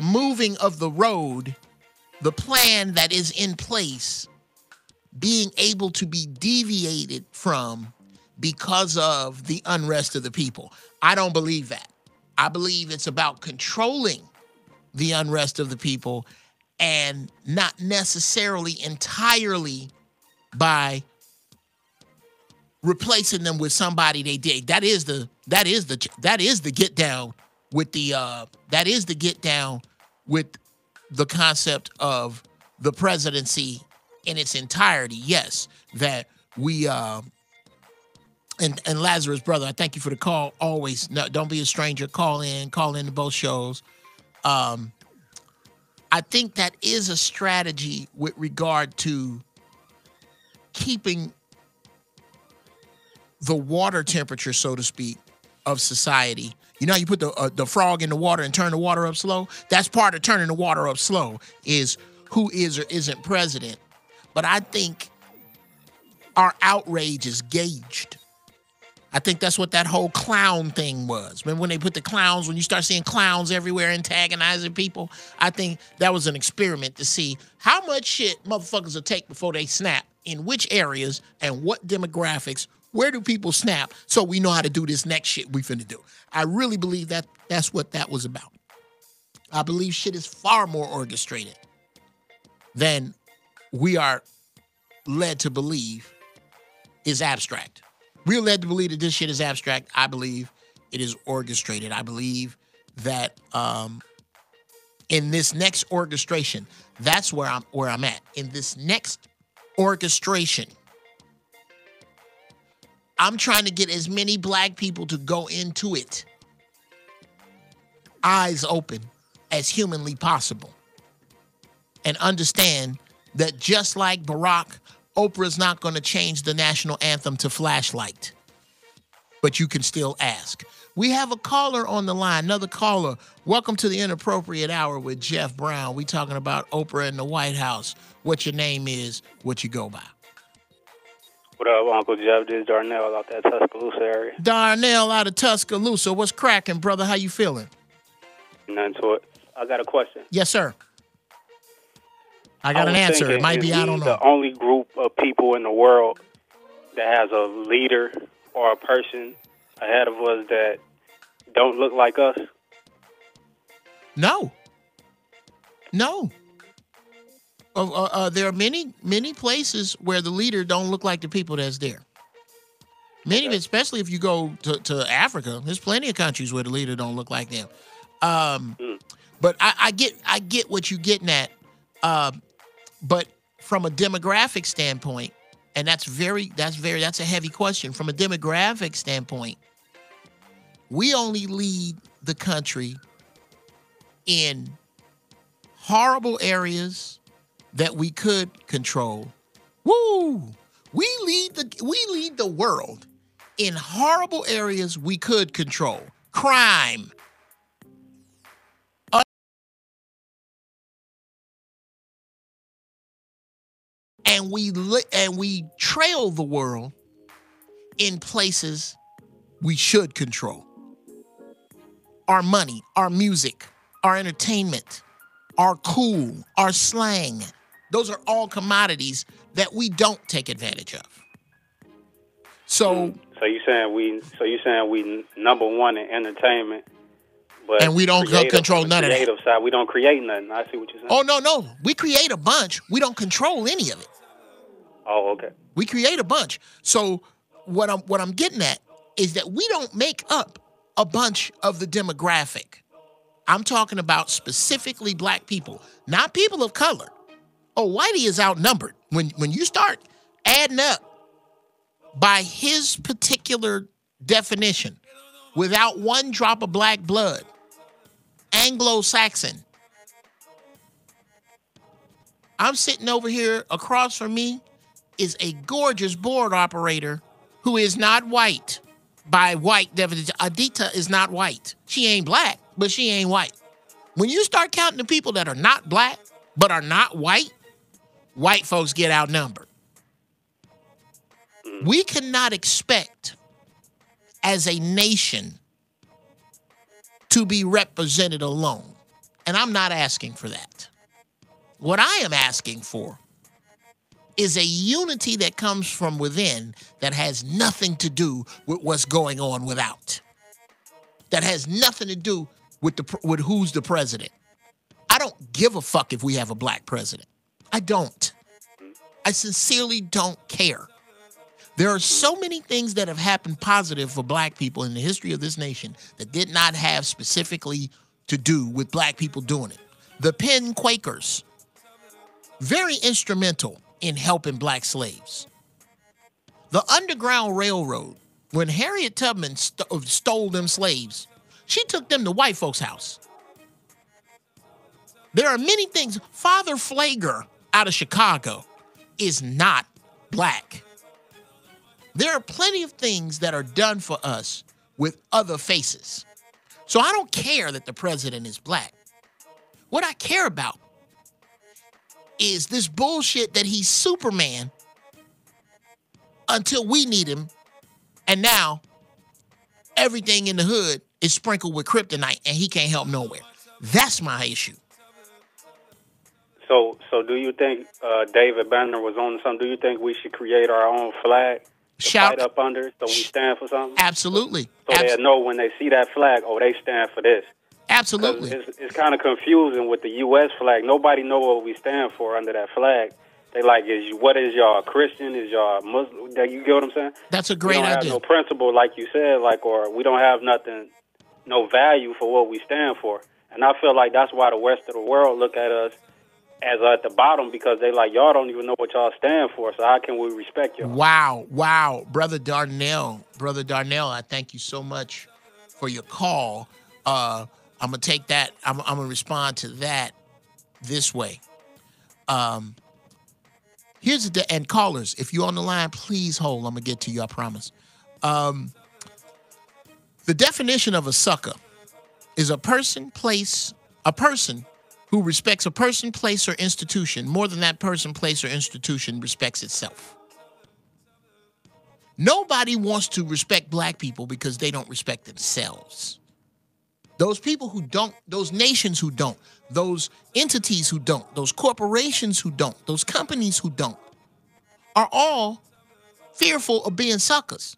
moving of the road, the plan that is in place being able to be deviated from because of the unrest of the people. I don't believe that. I believe it's about controlling the unrest of the people, and not necessarily entirely by replacing them with somebody they dig. That is the get down with the concept of the presidency in its entirety. Yes, that we and Lazarus, brother, I thank you for the call. Always, no, don't be a stranger. Call in to both shows. I think that is a strategy with regard to keeping the water temperature, so to speak, of society. You know how you put the frog in the water and turn the water up slow? That's part of turning the water up slow, is who is or isn't president. But I think our outrage is gauged. I think that's what that whole clown thing was. Remember when they put the clowns, when you start seeing clowns everywhere antagonizing people? I think that was an experiment to see how much shit motherfuckers will take before they snap, in which areas and what demographics. Where do people snap so we know how to do this next shit we finna do? I really believe that that's what that was about. I believe shit is far more orchestrated than we are led to believe is abstract. We're led to believe that this shit is abstract. I believe it is orchestrated. I believe that in this next orchestration, that's where I'm at. In this next orchestration, I'm trying to get as many black people to go into it, eyes open, as humanly possible, and understand that just like Barack, Oprah's not going to change the national anthem to Flashlight. But you can still ask. We have a caller on the line, another caller. Welcome to the Inappropriate Hour with Geoff Brown. We talking about Oprah in the White House. What your name is, what you go by. What up, Uncle Geoff? This is Darnell out that Tuscaloosa area. Darnell out of Tuscaloosa. What's cracking, brother? How you feeling? Nothing to it. I got a question. Yes, sir. I got an answer. It might be, I don't know. The only group of people in the world that has a leader or a person ahead of us that don't look like us? No. There are many places where the leader don't look like the people that's there. Many of it, especially if you go to Africa, there's plenty of countries where the leader don't look like them. But I get what you're getting at. But from a demographic standpoint, and that's a heavy question. From a demographic standpoint, we only lead the country in horrible areas that we could control. Woo! We lead the world in horrible areas we could control. Crime. And we trail the world in places we should control. Our money, our music, our entertainment, our cool, our slang. Those are all commodities that we don't take advantage of. So you saying we number one in entertainment, but and we don't control none of that. Creative side, we don't create nothing. I see what you're saying. Oh no, we create a bunch. We don't control any of it. Oh, okay. We create a bunch. So what I'm getting at is that we don't make up a bunch of the demographic. I'm talking about specifically black people, not people of color. Oh, Whitey is outnumbered. When you start adding up by his particular definition, without one drop of black blood, Anglo-Saxon. I'm sitting over here across from me is a gorgeous board operator who is not white by white definition. Adita is not white. She ain't black, but she ain't white. When you start counting the people that are not black but are not white, white folks get outnumbered. We cannot expect as a nation to be represented alone. And I'm not asking for that. What I am asking for is a unity that comes from within that has nothing to do with what's going on without. That has nothing to do with who's the president. I don't give a fuck if we have a black president. I don't. I sincerely don't care. There are so many things that have happened positive for black people in the history of this nation that did not have specifically to do with black people doing it. The Penn Quakers, very instrumental in helping black slaves. The Underground Railroad, when Harriet Tubman stole them slaves, she took them to white folks' house. There are many things. Father Flager out of Chicago is not black. There are plenty of things that are done for us with other faces. So I don't care that the president is black. What I care about is this bullshit that he's Superman until we need him, and now everything in the hood is sprinkled with kryptonite and he can't help nowhere. That's my issue. So do you think David Banner was on something? Do you think we should create our own flag to fight up under so we stand for something? Absolutely. So they'll know when they see that flag, oh, they stand for this. Absolutely. It's kind of confusing with the U.S. flag. Nobody know what we stand for under that flag. They like, what is y'all a Christian? Is y'all a Muslim? You get what I'm saying? That's a great idea. We don't idea. have no principle, like you said, or we don't have nothing, no value for what we stand for. And I feel like that's why the rest of the world look at us as at the bottom, because they like, y'all don't even know what y'all stand for, so how can we respect y'all? Wow. Brother Darnell, I thank you so much for your call. I'm going to take that. I'm going to respond to that this way. Here's and callers, if you're on the line, please hold. I'm going to get to you, I promise. The definition of a sucker is a person who respects a person, place, or institution more than that person, place, or institution respects itself. Nobody wants to respect black people because they don't respect themselves. Those people who don't, those nations who don't, those entities who don't, those corporations who don't, those companies who don't, are all fearful of being suckers.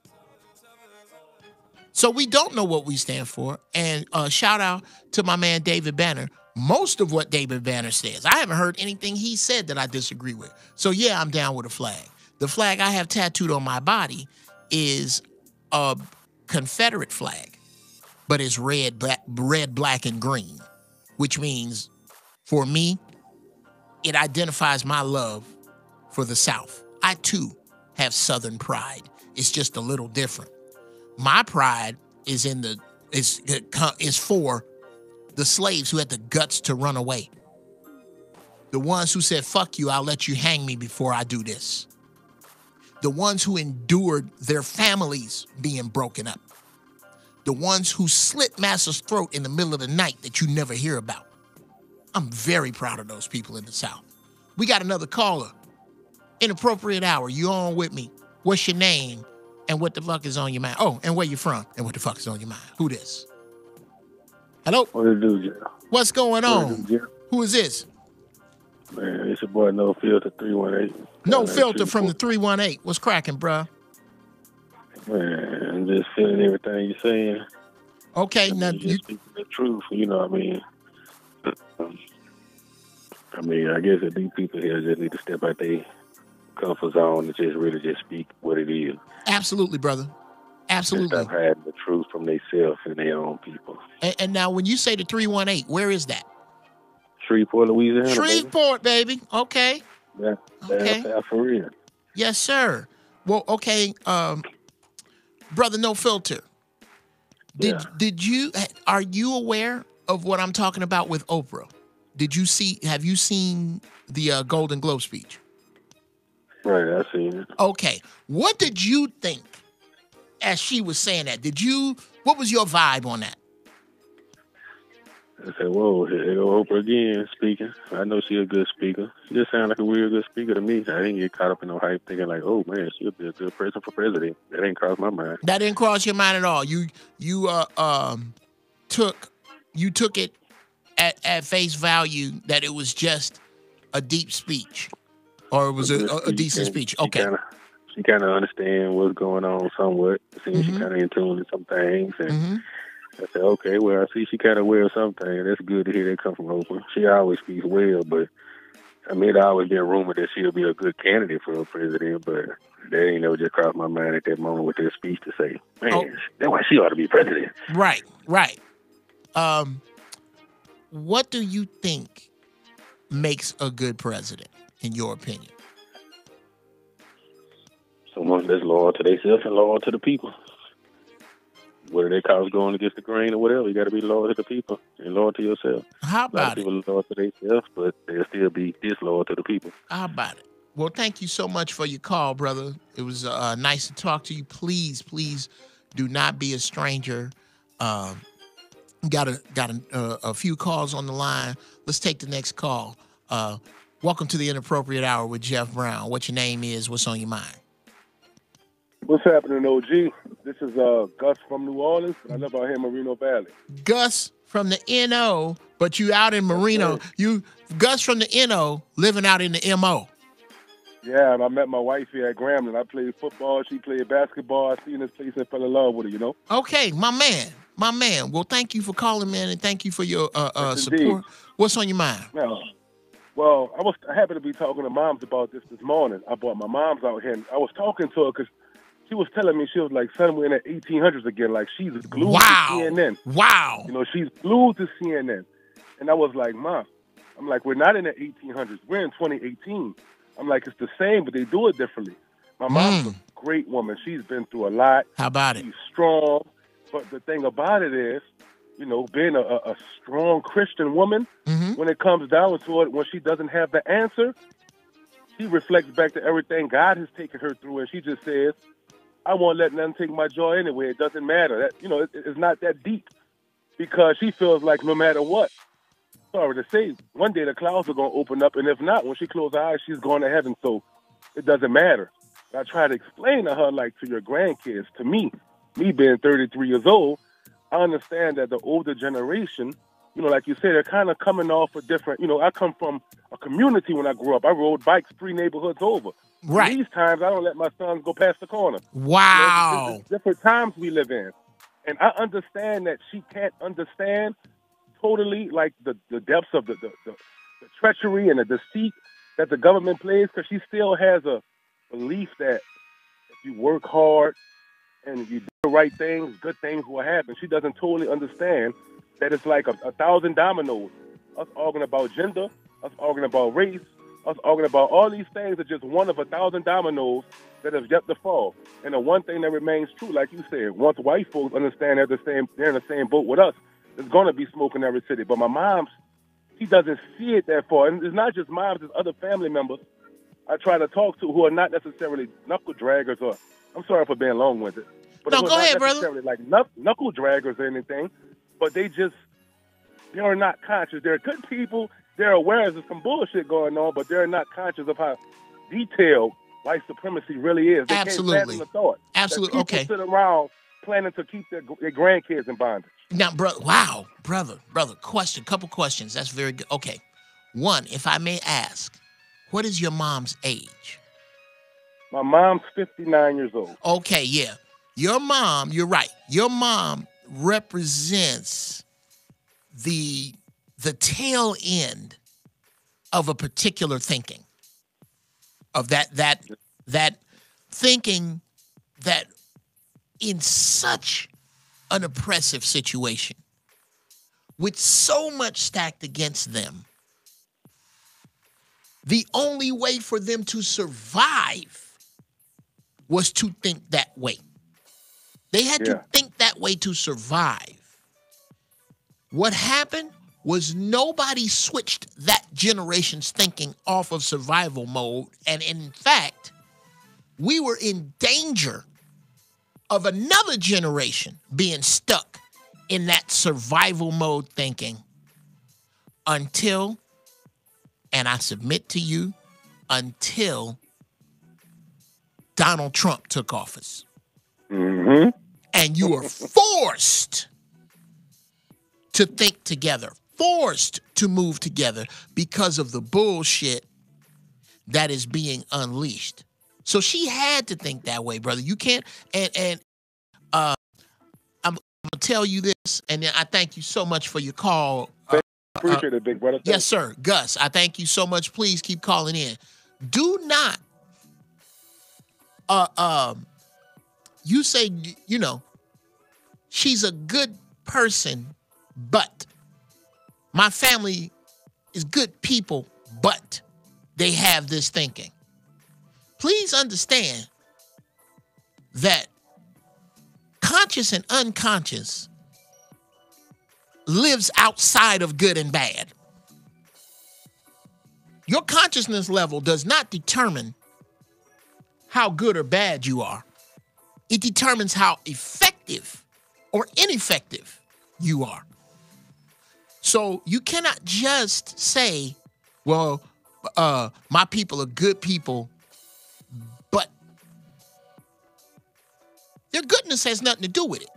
So we don't know what we stand for. And shout out to my man David Banner. Most of what David Banner says, I haven't heard anything he said that I disagree with. So yeah, I'm down with a flag. The flag I have tattooed on my body is a Confederate flag, but it's red, black, and green, which means for me, it identifies my love for the South. I too have Southern pride. It's just a little different. My pride is for the slaves who had the guts to run away. The ones who said, fuck you, I'll let you hang me before I do this. The ones who endured their families being broken up. The ones who slit Master's throat in the middle of the night that you never hear about. I'm very proud of those people in the South. We got another caller. Inappropriate hour. You on with me? What's your name? And what the fuck is on your mind? Oh, and where you from? And what the fuck is on your mind? Who this? Hello? What it do, Geoff? What's going on? What it do, Geoff? Who is this? Man, it's your boy No Filter 318. No Filter from the 318. What's cracking, bruh? Man, I'm just feeling everything you're saying. Okay, now you just speaking the truth, you know what I mean? I guess that these people here just need to step out their comfort zone and just really just speak what it is. Absolutely, brother. Absolutely. And stop hiding the truth from themselves and their own people. And now when you say the 318, where is that? Shreveport, Louisiana. Shreveport, baby. Okay. Yeah, okay. That's for real. Yes, sir. Well, okay, brother No Filter. Are you aware of what I'm talking about with Oprah? Have you seen the Golden Globe speech? Right, I seen it. Okay. What did you think as she was saying that? What was your vibe on that? I said, whoa, here go Oprah again speaking. I know she's a good speaker. She just sounds like a real good speaker to me. I didn't get caught up in no hype thinking like, oh man, she'll be a good person for president. That ain't crossed my mind. That didn't cross your mind at all. You took it at face value that it was just a deep speech, or it was a decent speech. Okay. She kind of understand what's going on somewhat. Seems she kind of in tune to some things. And I said, okay, well, I see she kind of aware of something. That's good to hear that come from Oprah. She always speaks well, but it always been rumored that she'll be a good candidate for a president, but that ain't never just crossed my mind at that moment with that speech to say, man, that's why she ought to be president. Right. What do you think makes a good president, in your opinion? Someone that's loyal to themselves and loyal to the people. Whether they cause going against the grain or whatever, you got to be loyal to the people and loyal to yourself. How about it? A lot of people loyal to themselves, but they'll still be disloyal to the people. How about it? Well, thank you so much for your call, brother. It was nice to talk to you. Please do not be a stranger. Got a few calls on the line. Let's take the next call. Welcome to the Inappropriate Hour with Geoff Brown. What your name is? What's on your mind? What's happening, OG? This is Gus from New Orleans. I live out here in Moreno Valley. Gus from the NO, but you out in Moreno. You Gus from the NO living out in the MO. Yeah, and I met my wife here at Grambling. I played football. She played basketball. I seen this place and fell in love with her, you know? Okay, my man. Well, thank you for calling, man, and thank you for your support. Indeed. What's on your mind? Well, Well, I happened to be talking to moms about this morning. I brought my moms out here, and I was talking to her because she was telling me, she was like, son, we're in the 1800s again. Like, she's glued to CNN. Wow. You know, she's glued to CNN. And I was like, Mom, I'm like, we're not in the 1800s. We're in 2018. I'm like, it's the same, but they do it differently. My mom's a great woman. She's been through a lot. How about it? She's strong. But the thing about it is, you know, being a strong Christian woman, when it comes down to it, when she doesn't have the answer, she reflects back to everything God has taken her through, and she just says, I won't let nothing take my joy anyway. It doesn't matter. That, you know, it's not that deep, because she feels like no matter what, sorry to say, one day the clouds are going to open up, and if not, when she closes her eyes, she's going to heaven, so it doesn't matter. I try to explain to her, like, to your grandkids, to me being 33 years old, I understand that the older generation, you know, like you said, they're kind of coming off a different, you know, I come from a community when I grew up. I rode bikes 3 neighborhoods over. Right. These times, I don't let my sons go past the corner. Wow. You know, it's different times we live in. And I understand that she can't understand totally, like, the depths of the treachery and the deceit that the government plays, because she still has a belief that if you work hard and you do the right things, good things will happen. She doesn't totally understand that it's like a 1,000 dominoes. Us arguing about gender, us arguing about race, us arguing about all these things are just one of 1,000 dominoes that have yet to fall. And the one thing that remains true, like you said, once white folks understand they're in the same boat with us, there's going to be smoke in every city. But my mom, she doesn't see it that far. And it's not just moms, it's other family members I try to talk to who are not necessarily knuckle draggers, or, I'm sorry for being long-winded, but No, who are go not ahead, brother. necessarily like knuckle draggers or anything, but they are not conscious. They're good people. They're aware there's some bullshit going on, but they're not conscious of how detailed white supremacy really is. They Absolutely. can't fathom the thought. Absolutely. That people Okay. sit around planning to keep their grandkids in bondage. Now, brother, couple questions. That's very good. Okay. One, if I may ask, what is your mom's age? My mom's 59 years old. Okay, yeah. Your mom, you're right. Your mom represents the tail end of a particular thinking. Of that thinking that in such an oppressive situation, with so much stacked against them, the only way for them to survive was to think that way. They had to think that way to survive. What happened was nobody switched that generation's thinking off of survival mode. And in fact, we were in danger of another generation being stuck in that survival mode thinking until, and I submit to you, until Donald Trump took office. Mm-hmm. And you are forced to think together, forced to move together because of the bullshit that is being unleashed. So she had to think that way, brother. You can't, and I'm going to tell you this, and then I thank you so much for your call. Appreciate it, big brother. Yes, sir. Gus, I thank you so much. Please keep calling in. Do not, you say, you know, she's a good person, but my family is good people, but they have this thinking. Please understand that conscious and unconscious lives outside of good and bad. Your consciousness level does not determine how good or bad you are. It determines how effective or ineffective you are. So you cannot just say, well, my people are good people, but their goodness has nothing to do with it.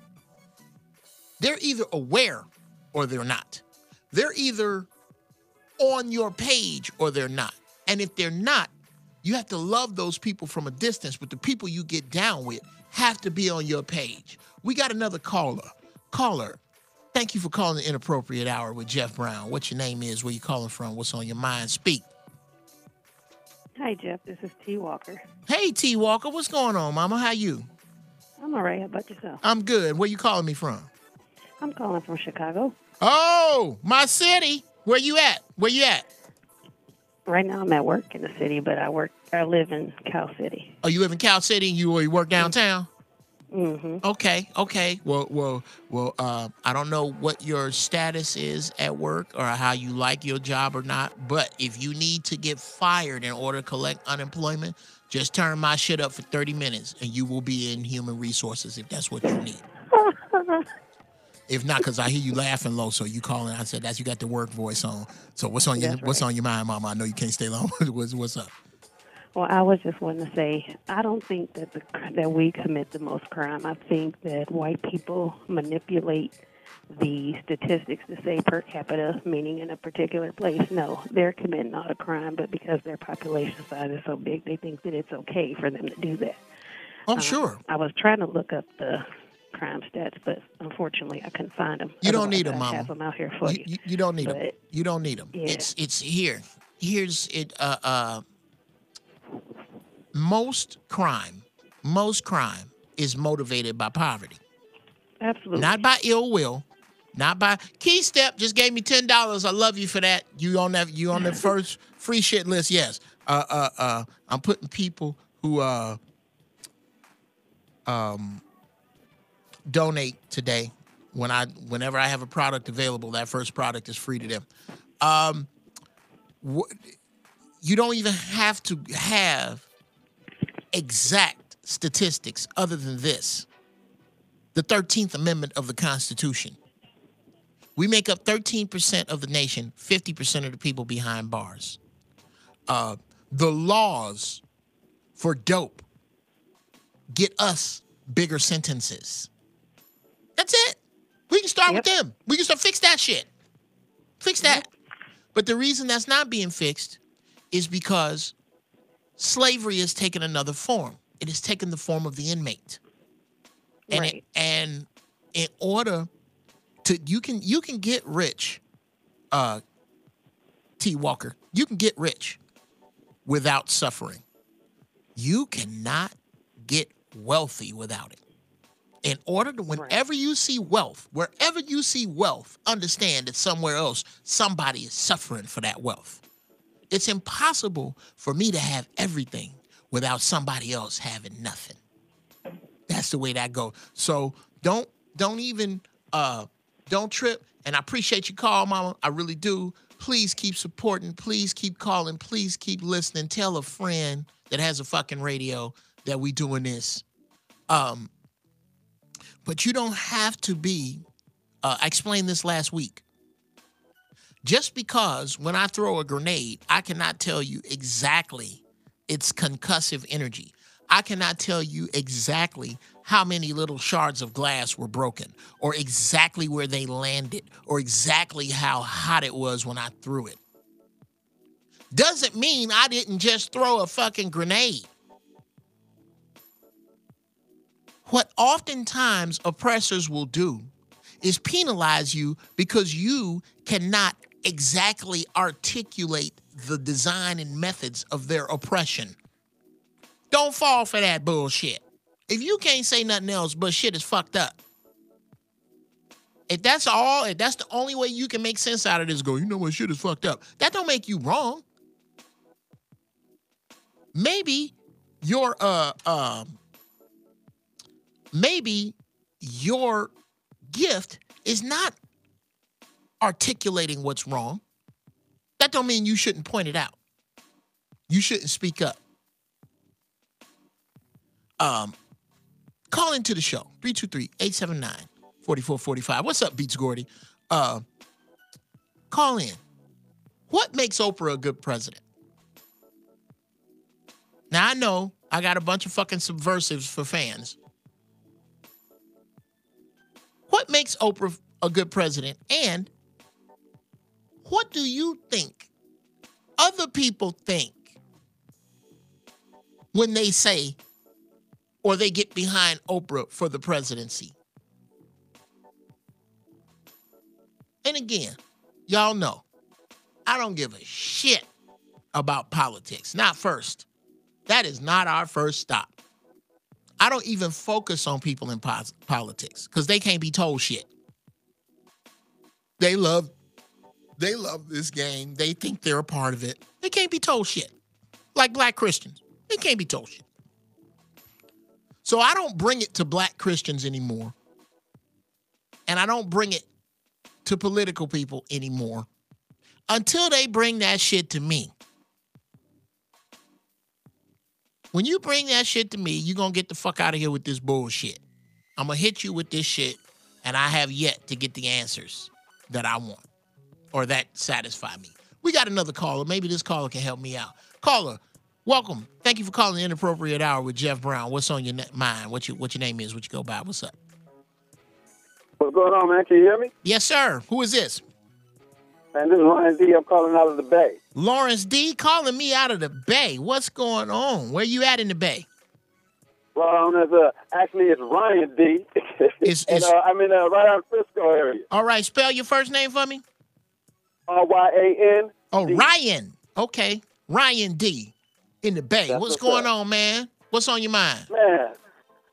They're either aware or they're not. They're either on your page or they're not. And if they're not, you have to love those people from a distance, but the people you get down with have to be on your page. We got another caller. Caller, Thank you for calling the Inappropriate Hour with Geoff Brown. What your name is, where you calling from, what's on your mind. Speak. Hi, Geoff. This is T. Walker. Hey, T. Walker. What's going on, mama? How you? I'm all right. How about yourself? I'm good. Where you calling me from? I'm calling from Chicago. Oh, my city. Where you at? Where you at? Right now I'm at work in the city, but I live in Cal City. Oh, you live in Cal City and you work downtown? Mm-hmm. Okay. Well, I don't know what your status is at work or how you like your job or not, but if you need to get fired in order to collect unemployment, just turn my shit up for 30 minutes and you will be in human resources if that's what you need. If not, because I hear you laughing low, so you calling. I said that's you got the work voice on. So what's on your mind, mama? I know you can't stay long. What's up? Well, I was just wanting to say, I don't think that we commit the most crime. I think that white people manipulate the statistics to say per capita, meaning in a particular place. No, they're committing not a crime, but because their population size is so big, they think that it's okay for them to do that. I'm sure. I was trying to look up the crime stats, but unfortunately I couldn't find them. You don't need them, I mama. have them out here for you. You don't need them. You don't need them. Yeah. It's here. Here's it. Most crime is motivated by poverty. Absolutely. Not by ill will. Not by Key Step just gave me $10. I love you for that. You on the first free shit list. Yes. I'm putting people who donate today. Whenever I have a product available, that first product is free to them. You don't even have to have exact statistics other than this. The 13th Amendment of the Constitution. We make up 13% of the nation, 50% of the people behind bars. The laws for dope get us bigger sentences. That's it. We can start with them. We can start fix that shit. Fix that. But the reason that's not being fixed is because slavery has taken another form. It has taken the form of the inmate. And and in order to you can get rich, T. Walker. You can get rich without suffering. You cannot get wealthy without it. In order to, whenever you see wealth, wherever you see wealth, understand that somewhere else, somebody is suffering for that wealth. It's impossible for me to have everything without somebody else having nothing. That's the way that goes. So don't trip. And I appreciate your call, mama. I really do. Please keep supporting. Please keep calling. Please keep listening. Tell a friend that has a fucking radio that we doing this. But you don't have to be, I explained this last week. Just because when I throw a grenade, I cannot tell you exactly its concussive energy. I cannot tell you exactly how many little shards of glass were broken, or exactly where they landed, or exactly how hot it was when I threw it. Doesn't mean I didn't just throw a fucking grenade. What oftentimes oppressors will do is penalize you because you cannot exactly articulate the design and methods of their oppression. Don't fall for that bullshit. If you can't say nothing else but shit is fucked up. If that's the only way you can make sense out of this, go, you know what, shit is fucked up. That don't make you wrong. Maybe your gift is not articulating what's wrong. That don't mean you shouldn't point it out. You shouldn't speak up. Call into the show, 323-879-4445. What's up, Beats Gordy? Call in. What makes Oprah a good president? Now, I know I got a bunch of fucking subversives for fans. What makes Oprah a good president? And what do you think other people think when they say or they get behind Oprah for the presidency? And again, y'all know, I don't give a shit about politics. Not first. That is not our first stop. I don't even focus on people in politics because they can't be told shit. They love this game. They think they're a part of it. They can't be told shit. Like black Christians. They can't be told shit. So I don't bring it to black Christians anymore. And I don't bring it to political people anymore until they bring that shit to me. When you bring that shit to me, you're going to get the fuck out of here with this bullshit. I'm going to hit you with this shit, and I have yet to get the answers that I want or that satisfy me. We got another caller. Maybe this caller can help me out. Caller, welcome. Thank you for calling the Inappropriate Hour with Geoff Brown. What's on your mind? What your name is, what you go by. What's up? What's going on, man? Can you hear me? Yes, sir. Who is this? Man, this is Lawrence D. I'm calling out of the Bay. Lawrence D. calling me out of the Bay. What's going on? Where you at in the Bay? Well, actually, it's Ryan D. I'm in right out of Frisco area. All right, spell your first name for me. Ryan. Oh, Ryan. Okay, Ryan D. in the Bay. What's going on, man? What's on your mind?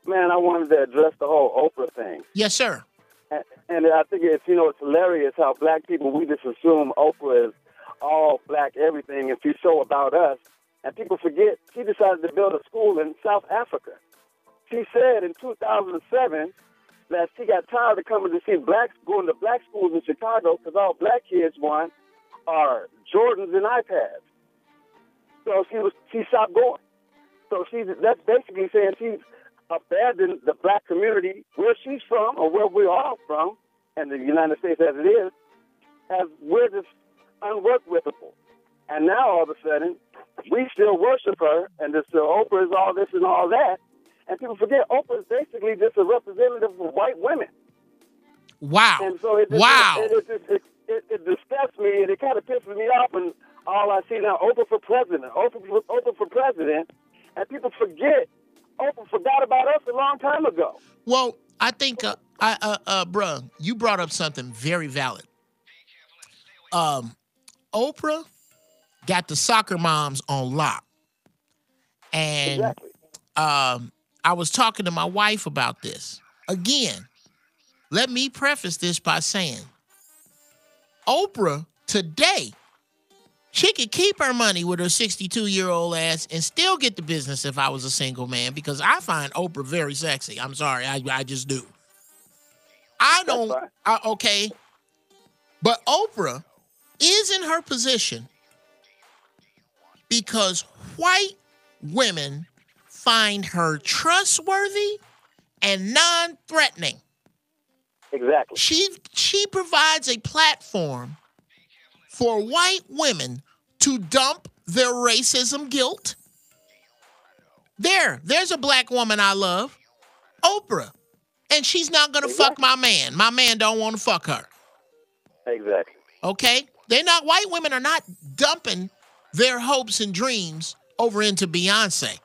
Man, I wanted to address the whole Oprah thing. Yes, sir. And I think it's hilarious how black people, we just assume Oprah is all black everything and she's so about us. And people forget she decided to build a school in South Africa. She said in 2007 that she got tired of coming to see going to black schools in Chicago because all black kids want are Jordans and iPads. So she stopped going. So that's basically saying she's abandoned the black community where she's from or where we're all from, and the United States as it is, as we're just unworkable. And now all of a sudden, we still worship her, and this Oprah is all this and all that, and people forget Oprah is basically just a representative of white women. Wow. And so it disgusts me, and it kind of pisses me off, and all I see now, Oprah for president, and people forget Oprah forgot about us a long time ago. Well, I think, bruh, you brought up something very valid. Oprah got the soccer moms on lock. And exactly. I was talking to my wife about this. Again, let me preface this by saying, Oprah today, she could keep her money with her 62-year-old ass and still get the business if I was a single man, because I find Oprah very sexy. I'm sorry, I just do. Okay. But Oprah is in her position because white women find her trustworthy and non-threatening. Exactly. She provides a platform for white women to dump their racism guilt. There's a black woman I love, Oprah, and she's not gonna fuck my man. My man don't want to fuck her. Exactly. Okay? White women are not dumping their hopes and dreams over into Beyonce.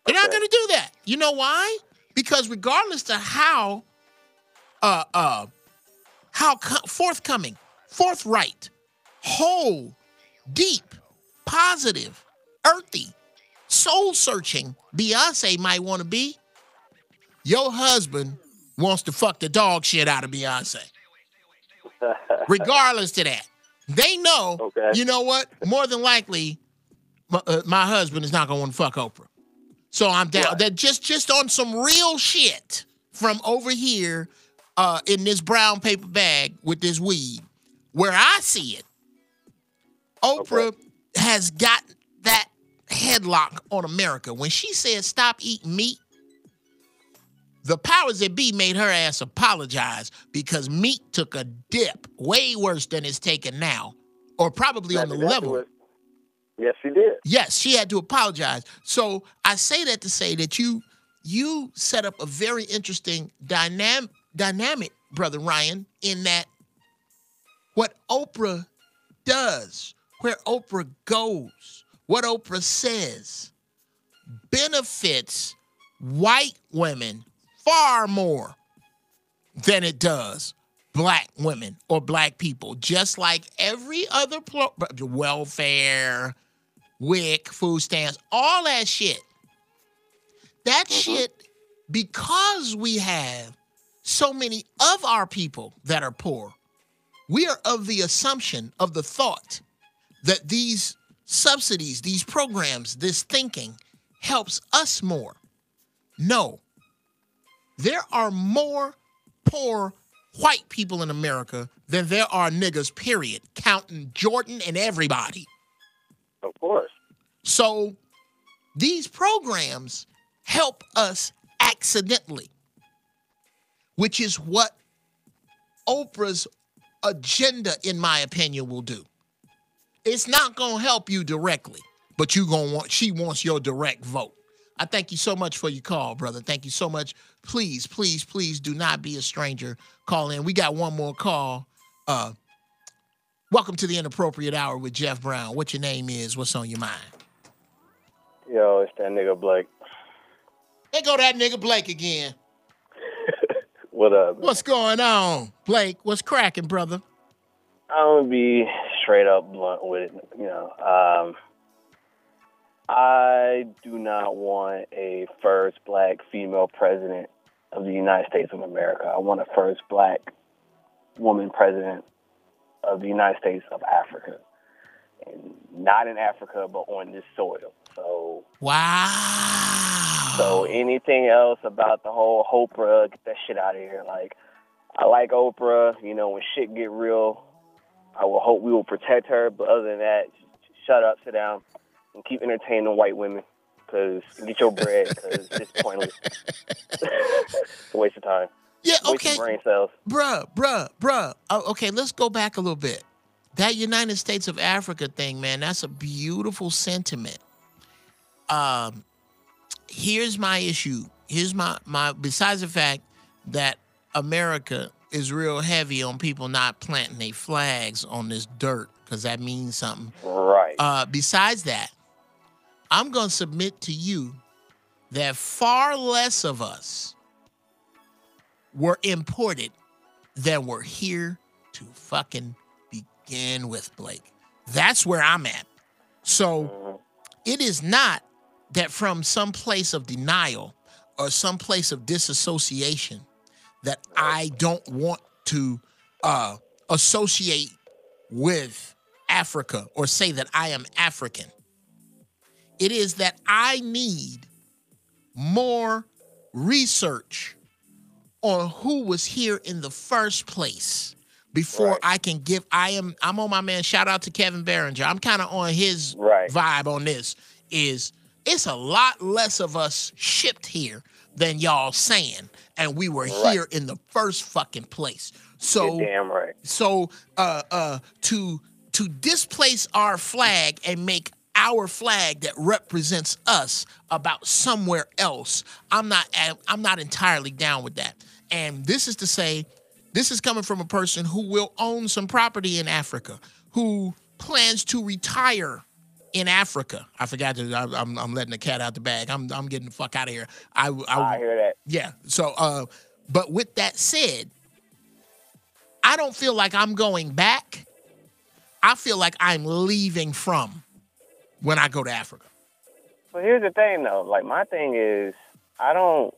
They're not gonna do that. You know why? Because regardless of how forthcoming, forthright, whole, deep, positive, earthy, soul-searching Beyonce might want to be, your husband wants to fuck the dog shit out of Beyonce. Regardless of that. They know, you know what? More than likely, my husband is not going to want to fuck Oprah. So I'm down. Right. That just on some real shit from over here in this brown paper bag with this weed, where I see it, Oprah has got that headlock on America. When she said stop eating meat, the powers that be made her ass apologize because meat took a dip way worse than it's taken now, or probably on the level. Yes, she did. Yes, she had to apologize. So I say that to say that you set up a very interesting dynamic, Brother Ryan, in that what Oprah does, where Oprah goes, what Oprah says, benefits white women far more than it does black women or black people, just like every other welfare, WIC, food stamps, all that shit. That shit, because we have so many of our people that are poor, we are of the assumption, of the thought, that these subsidies, these programs, this thinking helps us more. No. There are more poor white people in America than there are niggas, period, counting Jordan and everybody. Of course. So these programs help us accidentally, which is what Oprah's agenda, in my opinion, will do. It's not going to help you directly, but she wants your direct vote. I thank you so much for your call, brother. Thank you so much. Please, please, please do not be a stranger. Call in. We got one more call. Welcome to the Inappropriate Hour with Geoff Brown. What your name is? What's on your mind? Yo, it's that nigga Blake. There go that nigga Blake again. What up? What's going on, Blake? What's cracking, brother? I'm gonna be straight up blunt with it. I do not want a first black female president of the United States of America. I want a first black woman president of the United States of Africa. And not in Africa, but on this soil. So wow. So anything else about the whole Oprah, get that shit out of here. Like, I like Oprah. When shit get real, I will hope we will protect her. But other than that, shut up, sit down, and keep entertaining white women. Because get your bread, because it's pointless. It's a waste of time. Yeah, okay. Waste of brain cells. Bruh. Okay, let's go back a little bit. That United States of Africa thing, man, that's a beautiful sentiment. Here's my issue. Here's my besides the fact that America is real heavy on people not planting their flags on this dirt, because that means something. Right. Besides that, I'm going to submit to you that far less of us were imported than were here to fucking begin with, Blake. That's where I'm at. So it is not that from some place of denial or some place of disassociation that I don't want to associate with Africa or say that I am African. It is that I need more research on who was here in the first place before I can give. I'm on my man. Shout out to Kevin Berenger. I'm kind of on his vibe on this. It's a lot less of us shipped here than y'all saying, and we were here in the first fucking place. So you're damn right. So to displace our flag and make our flag that represents us about somewhere else, I'm not entirely down with that. And this is to say, this is coming from a person who will own some property in Africa, who plans to retire in Africa. I forgot to. I'm letting the cat out the bag. I'm getting the fuck out of here. I hear that. Yeah. So, but with that said, I don't feel like I'm going back. I feel like I'm leaving from when I go to Africa. Well, here's the thing, though. Like, my thing is, I don't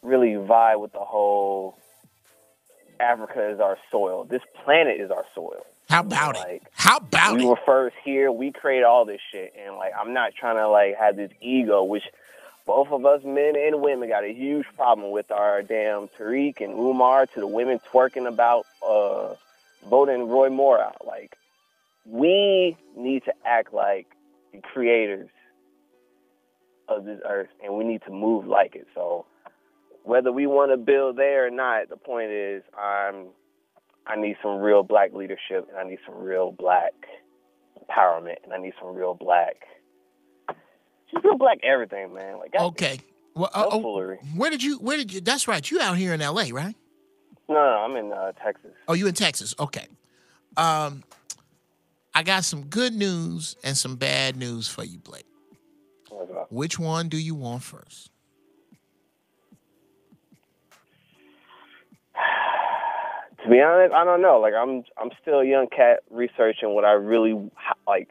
really vibe with the whole Africa is our soil. This planet is our soil. How about it? How about it? We were first here. We created all this shit. And, I'm not trying to, have this ego, which both of us, men and women, got a huge problem with our damn Tariq and Umar, to the women twerking about voting Roy Moore out. We need to act like the creators of this earth, and we need to move like it. So whether we want to build there or not, the point is I need some real black leadership, and I need some real black empowerment, and I need some real black, just real black everything, man. Okay. Well, where did you, that's right. You out here in LA, right? No, I'm in Texas. Oh, you in Texas. Okay. I got some good news and some bad news for you, Blake. Which one do you want first? To be honest, I don't know. Like I'm still a young cat researching what I really like,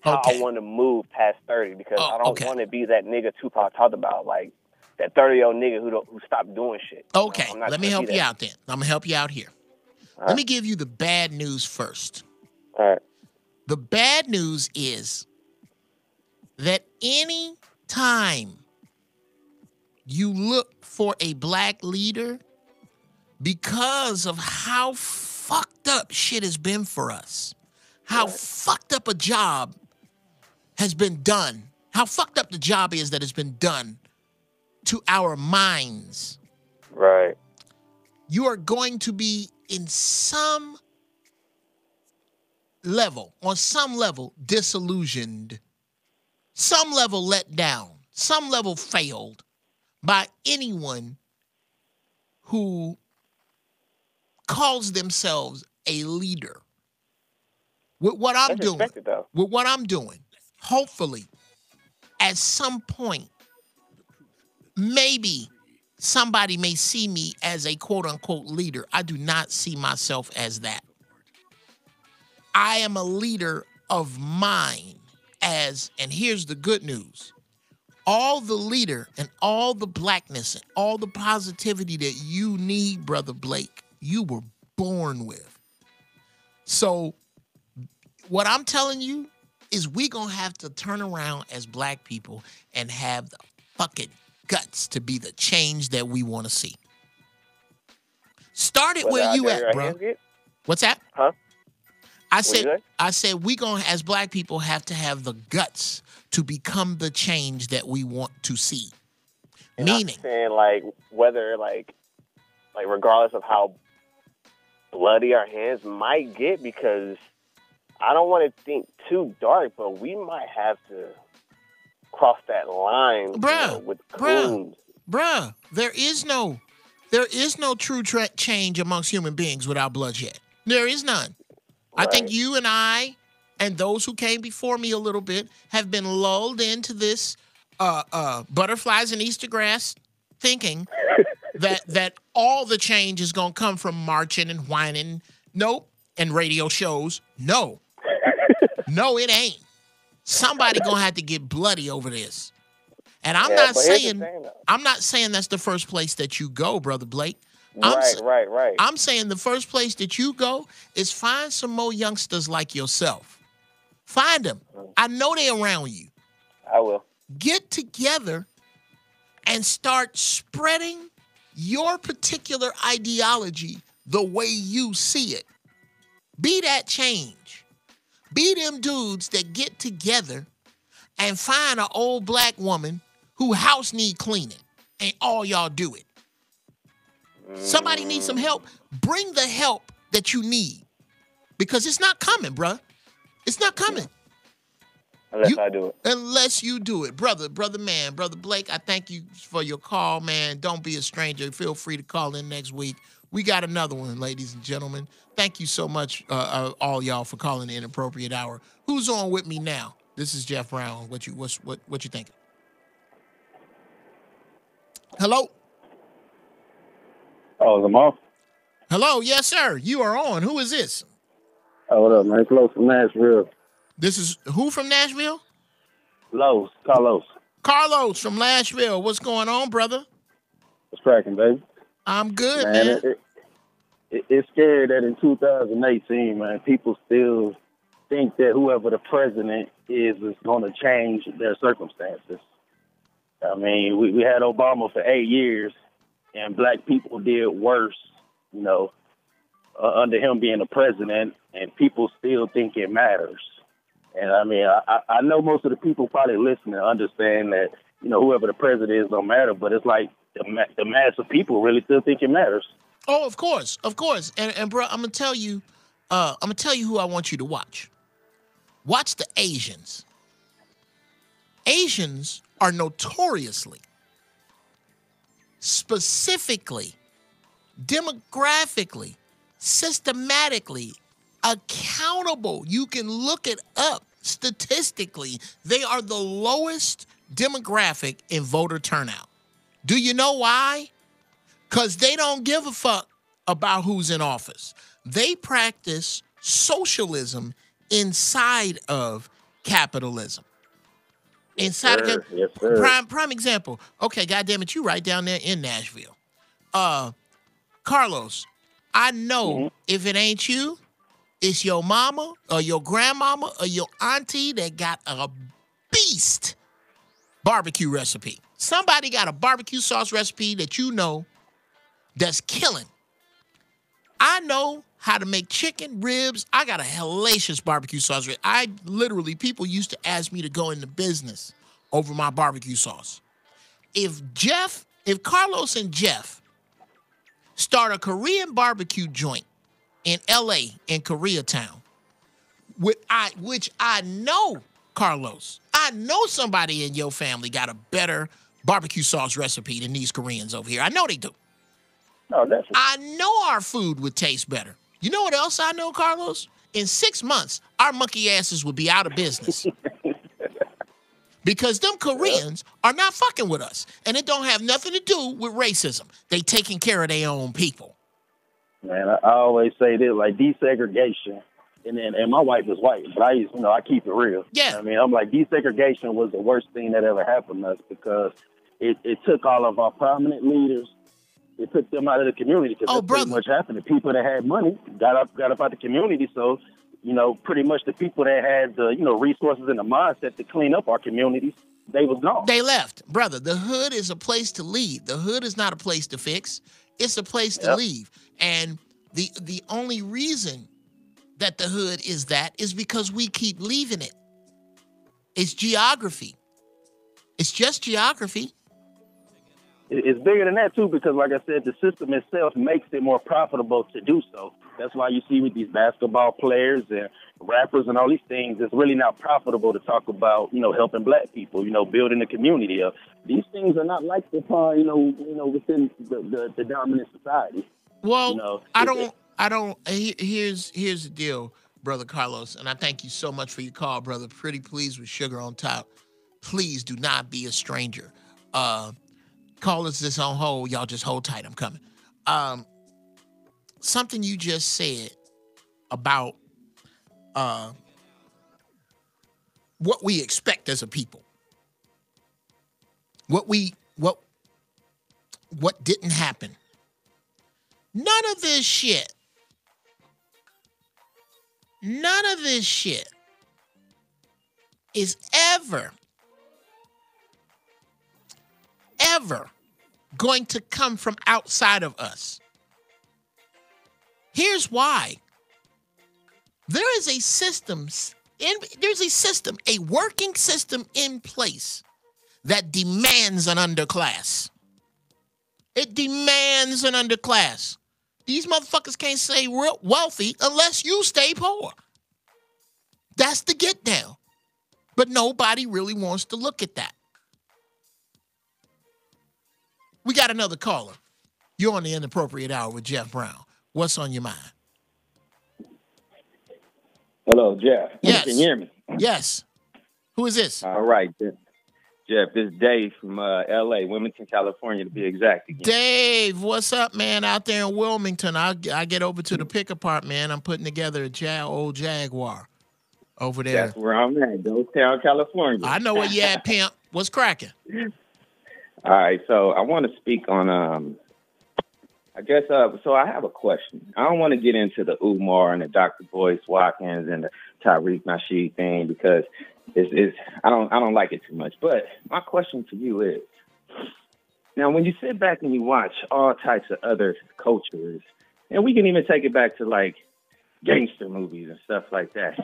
how I want to move past 30 because I don't want to be that nigga Tupac talked about, like that 30-year-old nigga who stopped doing shit. Okay, you know? let me help you out then. I'm gonna help you out here. Let me give you the bad news first. All right. The bad news is that any time you look for a black leader, because of how fucked up shit has been for us, how fucked up a job has been done, how fucked up the job is that has been done to our minds. Right. You are going to be in some level, on some level, disillusioned, some level let down, some level failed by anyone who calls themselves a leader. With what I'm doing, hopefully, at some point, maybe somebody may see me as a quote-unquote leader. I do not see myself as that. I am a leader of mine and here's the good news. All the leader and all the blackness and all the positivity that you need, Brother Blake, you were born with. So what I'm telling you is we gonna have to turn around as black people and have the fucking guts to be the change that we want to see. Start it where you at, bro. What's that? Huh? I said we gonna, as black people, have to have the guts to become the change that we want to see. And Meaning, I'm saying like whether like regardless of how bloody our hands might get, because I don't want to think too dark, but we might have to cross that line, with coons. Bruh, there is no true change amongst human beings without bloodshed. There is none. Right. I think you and I and those who came before me a little bit have been lulled into this butterflies in Easter grass thinking that all the change is going to come from marching and whining. Nope. And radio shows. No. No, it ain't. Somebody going to have to get bloody over this. And I'm not saying that's the first place that you go, Brother Blake. Right. I'm saying the first place that you go is find some more youngsters like yourself. Find them. I know they're around you. I will. Get together and start spreading your particular ideology the way you see it. Be that change. Be them dudes that get together and find an old black woman who house need cleaning and all y'all do it. Somebody needs some help. Bring the help that you need because it's not coming, bruh. It's not coming. Unless I do it. Unless you do it. Brother Blake, I thank you for your call, man. Don't be a stranger. Feel free to call in next week. We got another one, ladies and gentlemen. Thank you so much, all y'all, for calling the Inappropriate Hour. Who's on with me now? This is Geoff Brown. What you thinking? Hello? Oh, I'm off? Hello, yes, sir. You are on. Who is this? Oh, what up, man? It's Los from Nashville. This is who from Nashville? Carlos. Carlos from Nashville. What's going on, brother? What's cracking, baby? I'm good, man. It's scary that in 2018, man, people still think that whoever the president is going to change their circumstances. I mean, we had Obama for 8 years, and black people did worse, under him being the president, and people still think it matters. And I mean, I know most of the people probably listening understand that, whoever the president is don't matter, but it's like the mass of people really still think it matters. Oh, of course. And bro, I'm gonna tell you who I want you to watch. Watch the Asians. Asians are notoriously, specifically, demographically, systematically accountable. You can look it up statistically. They are the lowest demographic in voter turnout. Do you know why? Because they don't give a fuck about who's in office. They practice socialism inside of capitalism. Inside of Yes, sir. prime example. Okay, goddamn it, you right down there in Nashville. Carlos, I know if it ain't you, it's your mama or your grandmama or your auntie that got a beast barbecue recipe. Somebody got a barbecue sauce recipe that you know that's killing. I know how to make chicken, ribs. I got a hellacious barbecue sauce. People used to ask me to go into business over my barbecue sauce. If Carlos and Geoff start a Korean barbecue joint in LA, in Koreatown, which I know, Carlos, I know somebody in your family got a better barbecue sauce recipe than these Koreans over here. I know they do. No, that's I know our food would taste better. You know what else I know, Carlos? In 6 months, our monkey asses would be out of business. Because them Koreans are not fucking with us. And it don't have nothing to do with racism. They taking care of their own people. Man, I always say this, like desegregation. And my wife is white, but I keep it real. Yeah. I mean, I'm like, desegregation was the worst thing that ever happened to us because it took all of our prominent leaders. It took them out of the community because that's pretty much happened. The people that had money got up out the community. So, pretty much the people that had the, resources and the mindset to clean up our communities, they was gone. They left. Brother, the hood is a place to leave. The hood is not a place to fix. It's a place to leave. And the only reason that the hood is because we keep leaving it. It's geography. It's just geography. It's bigger than that, too, because, like I said, the system itself makes it more profitable to do so. That's why you see with these basketball players and rappers and all these things, it's really not profitable to talk about, helping black people, building the community up. These things are not like upon, within the dominant society. Well, here's the deal, Brother Carlos, and I thank you so much for your call, brother. Pretty pleased with sugar on top. Please do not be a stranger. Call us this on hold. Y'all just hold tight. I'm coming. Something you just said about what we expect as a people. What didn't happen. None of this shit is ever going to come from outside of us. Here's why. There is a system, a working system in place that demands an underclass. It demands an underclass. These motherfuckers can't stay real wealthy unless you stay poor. That's the get down. But nobody really wants to look at that. We got another caller. You're on the Inappropriate Hour with Geoff Brown. What's on your mind? Hello, Geoff. Yes. Can you hear me? Yes. Who is this? All right, Geoff. This is Dave from L.A., Wilmington, California, to be exact. Again. Dave, what's up, man? Out there in Wilmington, I get over to the pickup part, man. I'm putting together a old Jaguar over there. That's where I'm at, Town, California. I know where you at, pimp. What's cracking? All right, so I want to speak on, so I have a question. I don't want to get into the Umar and the Dr. Boyce Watkins and the Tariq Nasheed thing because I don't like it too much. But my question to you is, now when you sit back and you watch all types of other cultures, and we can even take it back to like gangster movies and stuff like that,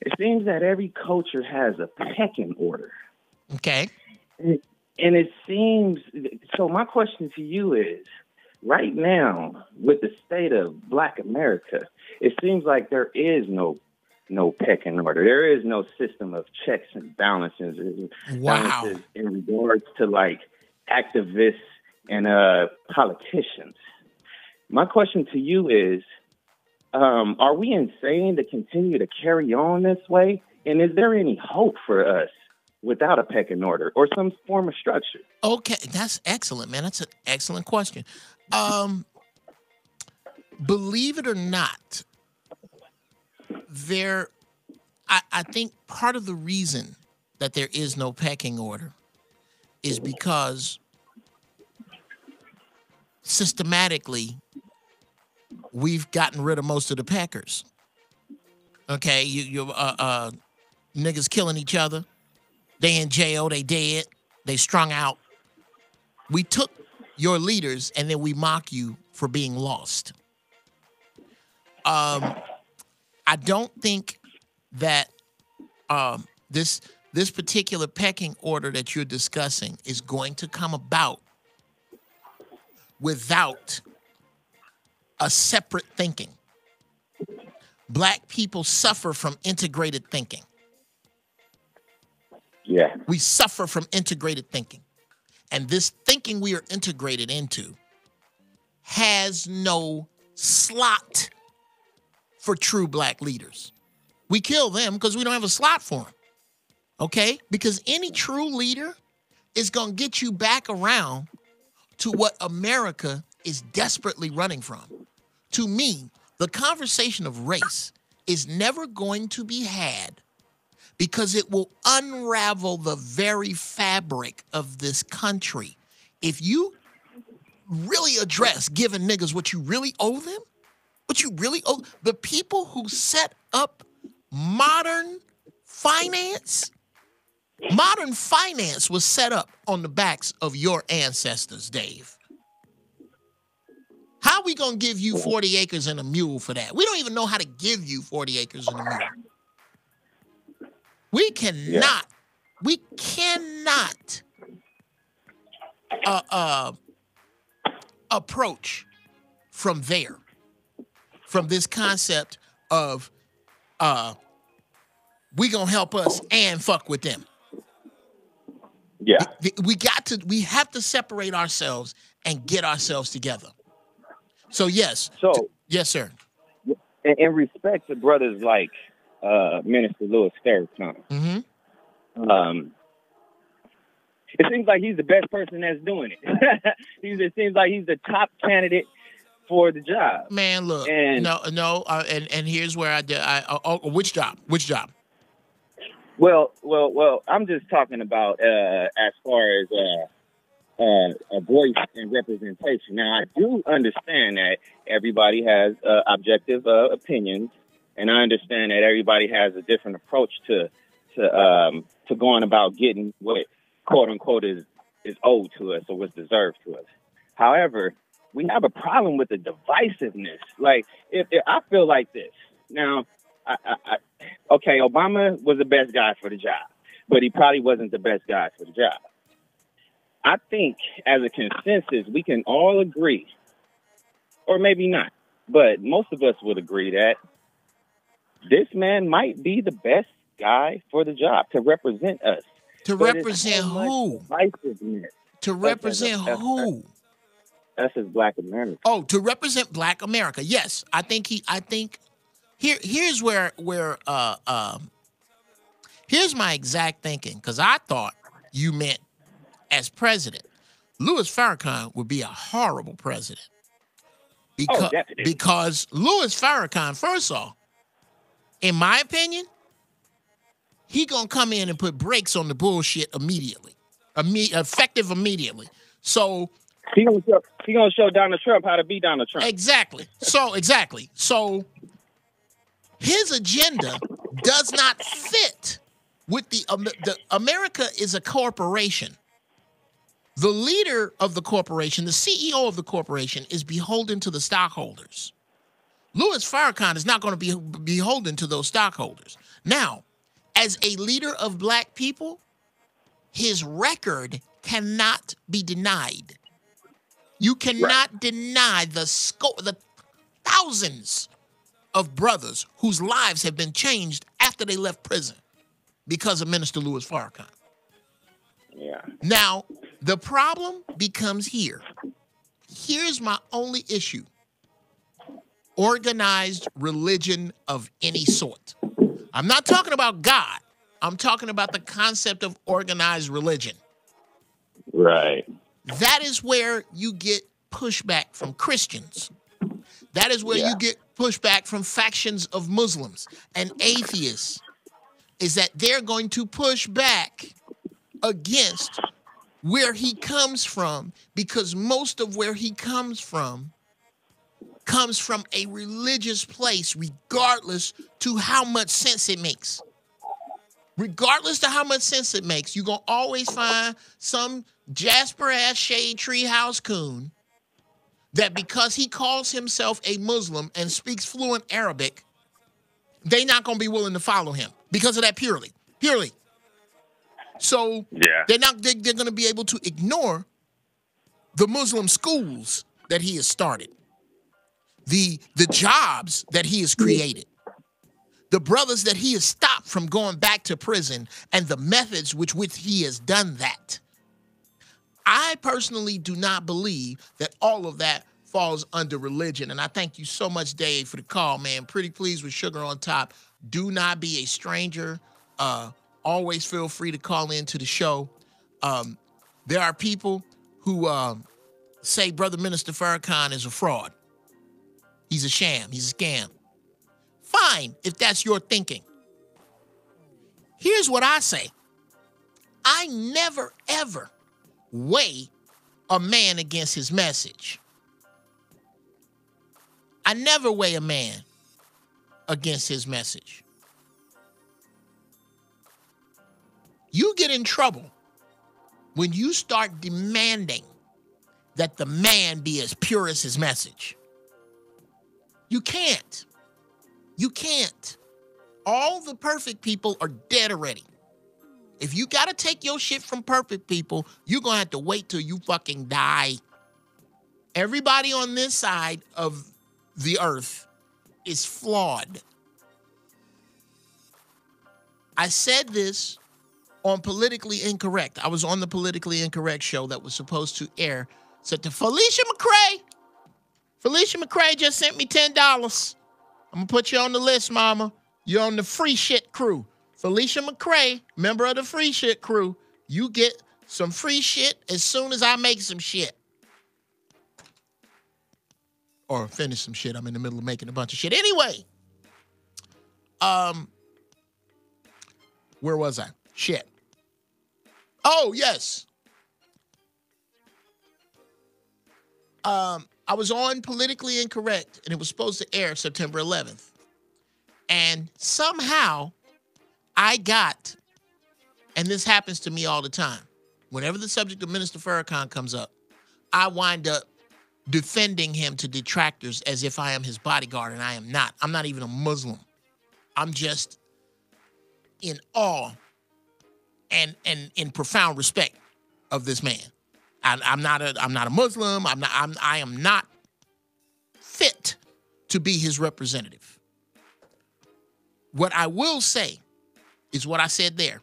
it seems that every culture has a pecking order. Okay. And it seems, so my question to you is, right now, with the state of Black America, it seems like there is no pecking order. There is no system of checks and balances, balances in regards to like activists and politicians. My question to you is, are we insane to continue to carry on this way? And is there any hope for us without a pecking order or some form of structure? Okay, that's excellent, man. That's an excellent question. believe it or not, I think part of the reason that there is no pecking order is because systematically we've gotten rid of most of the peckers. Okay, you niggas killing each other. They in jail, they dead, they strung out. We took your leaders and then we mock you for being lost. I don't think that this particular pecking order that you're discussing is going to come about without a separate thinking. Black people suffer from integrated thinking. Yeah. We suffer from integrated thinking. And this thinking we are integrated into has no slot for true black leaders. We kill them because we don't have a slot for them. Okay? Because any true leader is going to get you back around to what America is desperately running from. To me, the conversation of race is never going to be had because it will unravel the very fabric of this country. If you really address giving niggas what you really owe them, what you really owe, the people who set up modern finance was set up on the backs of your ancestors, Dave. How are we going to give you 40 acres and a mule for that? We don't even know how to give you 40 acres and a mule. We cannot approach from there, from this concept of we gonna help us and fuck with them. Yeah. We have to separate ourselves and get ourselves together. So yes. Yes, sir. In respect to brothers like Minister Louis Farrakhan, it seems like he's the best person that's doing it. It seems like he's the top candidate for the job. Man, look, and here's where which job? Well, I'm just talking about as far as a voice and representation. Now, I do understand that everybody has objective opinions, and I understand that everybody has a different approach to going about getting what quote unquote is owed to us or what's deserved to us. However, we have a problem with the divisiveness. Like, if I feel like this now, okay, Obama was the best guy for the job, but he probably wasn't the best guy for the job. I think as a consensus, we can all agree, or maybe not, but most of us would agree that this man might be the best guy for the job to represent us. To represent who? To represent who? That's his Black America. Oh, to represent Black America. Yes, here's where here's my exact thinking, because I thought you meant as president. Louis Farrakhan would be a horrible president. Because Louis Farrakhan, first off, in my opinion, he gonna come in and put brakes on the bullshit immediately, effective immediately. So he gonna show Donald Trump how to be Donald Trump. Exactly. So his agenda does not fit with the America is a corporation. The leader of the corporation, the CEO of the corporation, is beholden to the stockholders. Louis Farrakhan is not going to be beholden to those stockholders. Now, as a leader of Black people, his record cannot be denied. You cannot deny the scope, the thousands of brothers whose lives have been changed after they left prison because of Minister Louis Farrakhan. Yeah. Now, the problem becomes here. Here's my only issue. Organized religion of any sort. I'm not talking about God. I'm talking about the concept of organized religion. Right. That is where you get pushback from Christians. That is where you get pushback from factions of Muslims and atheists, is that they're going to push back against where he comes from, because most of where he comes from a religious place, regardless to how much sense it makes. Regardless to how much sense it makes, you're going to always find some Jasper-ass shade tree house coon that because he calls himself a Muslim and speaks fluent Arabic, they're not going to be willing to follow him because of that purely. So they're going to be able to ignore the Muslim schools that he has started, the jobs that he has created, the brothers that he has stopped from going back to prison, and the methods with which he has done that. I personally do not believe that all of that falls under religion. And I thank you so much, Dave, for the call, man. Pretty pleased with Sugar on Top. Do not be a stranger. Always feel free to call into the show. There are people who say Brother Minister Farrakhan is a fraud. He's a sham. He's a scam. Fine, if that's your thinking. Here's what I say. I never, ever weigh a man against his message. I never weigh a man against his message. You get in trouble when you start demanding that the man be as pure as his message. You can't. You can't. All the perfect people are dead already. If you got to take your shit from perfect people, you're going to have to wait till you fucking die. Everybody on this side of the earth is flawed. I said this on Politically Incorrect. I was on the Politically Incorrect show that was supposed to air. Said to Felicia McCrae just sent me $10. I'm going to put you on the list, mama. You're on the free shit crew. Felicia McCrae, member of the free shit crew, you get some free shit as soon as I make some shit. Or finish some shit. I'm in the middle of making a bunch of shit. Anyway, where was I? Shit. Oh, yes. I was on Politically Incorrect, and it was supposed to air September 11th. And somehow I got, and this happens to me all the time, whenever the subject of Minister Farrakhan comes up, I wind up defending him to detractors as if I am his bodyguard, and I am not. I'm not even a Muslim. I'm just in awe and in profound respect of this man. I'm not a Muslim. I am not fit to be his representative. What I will say is what I said there.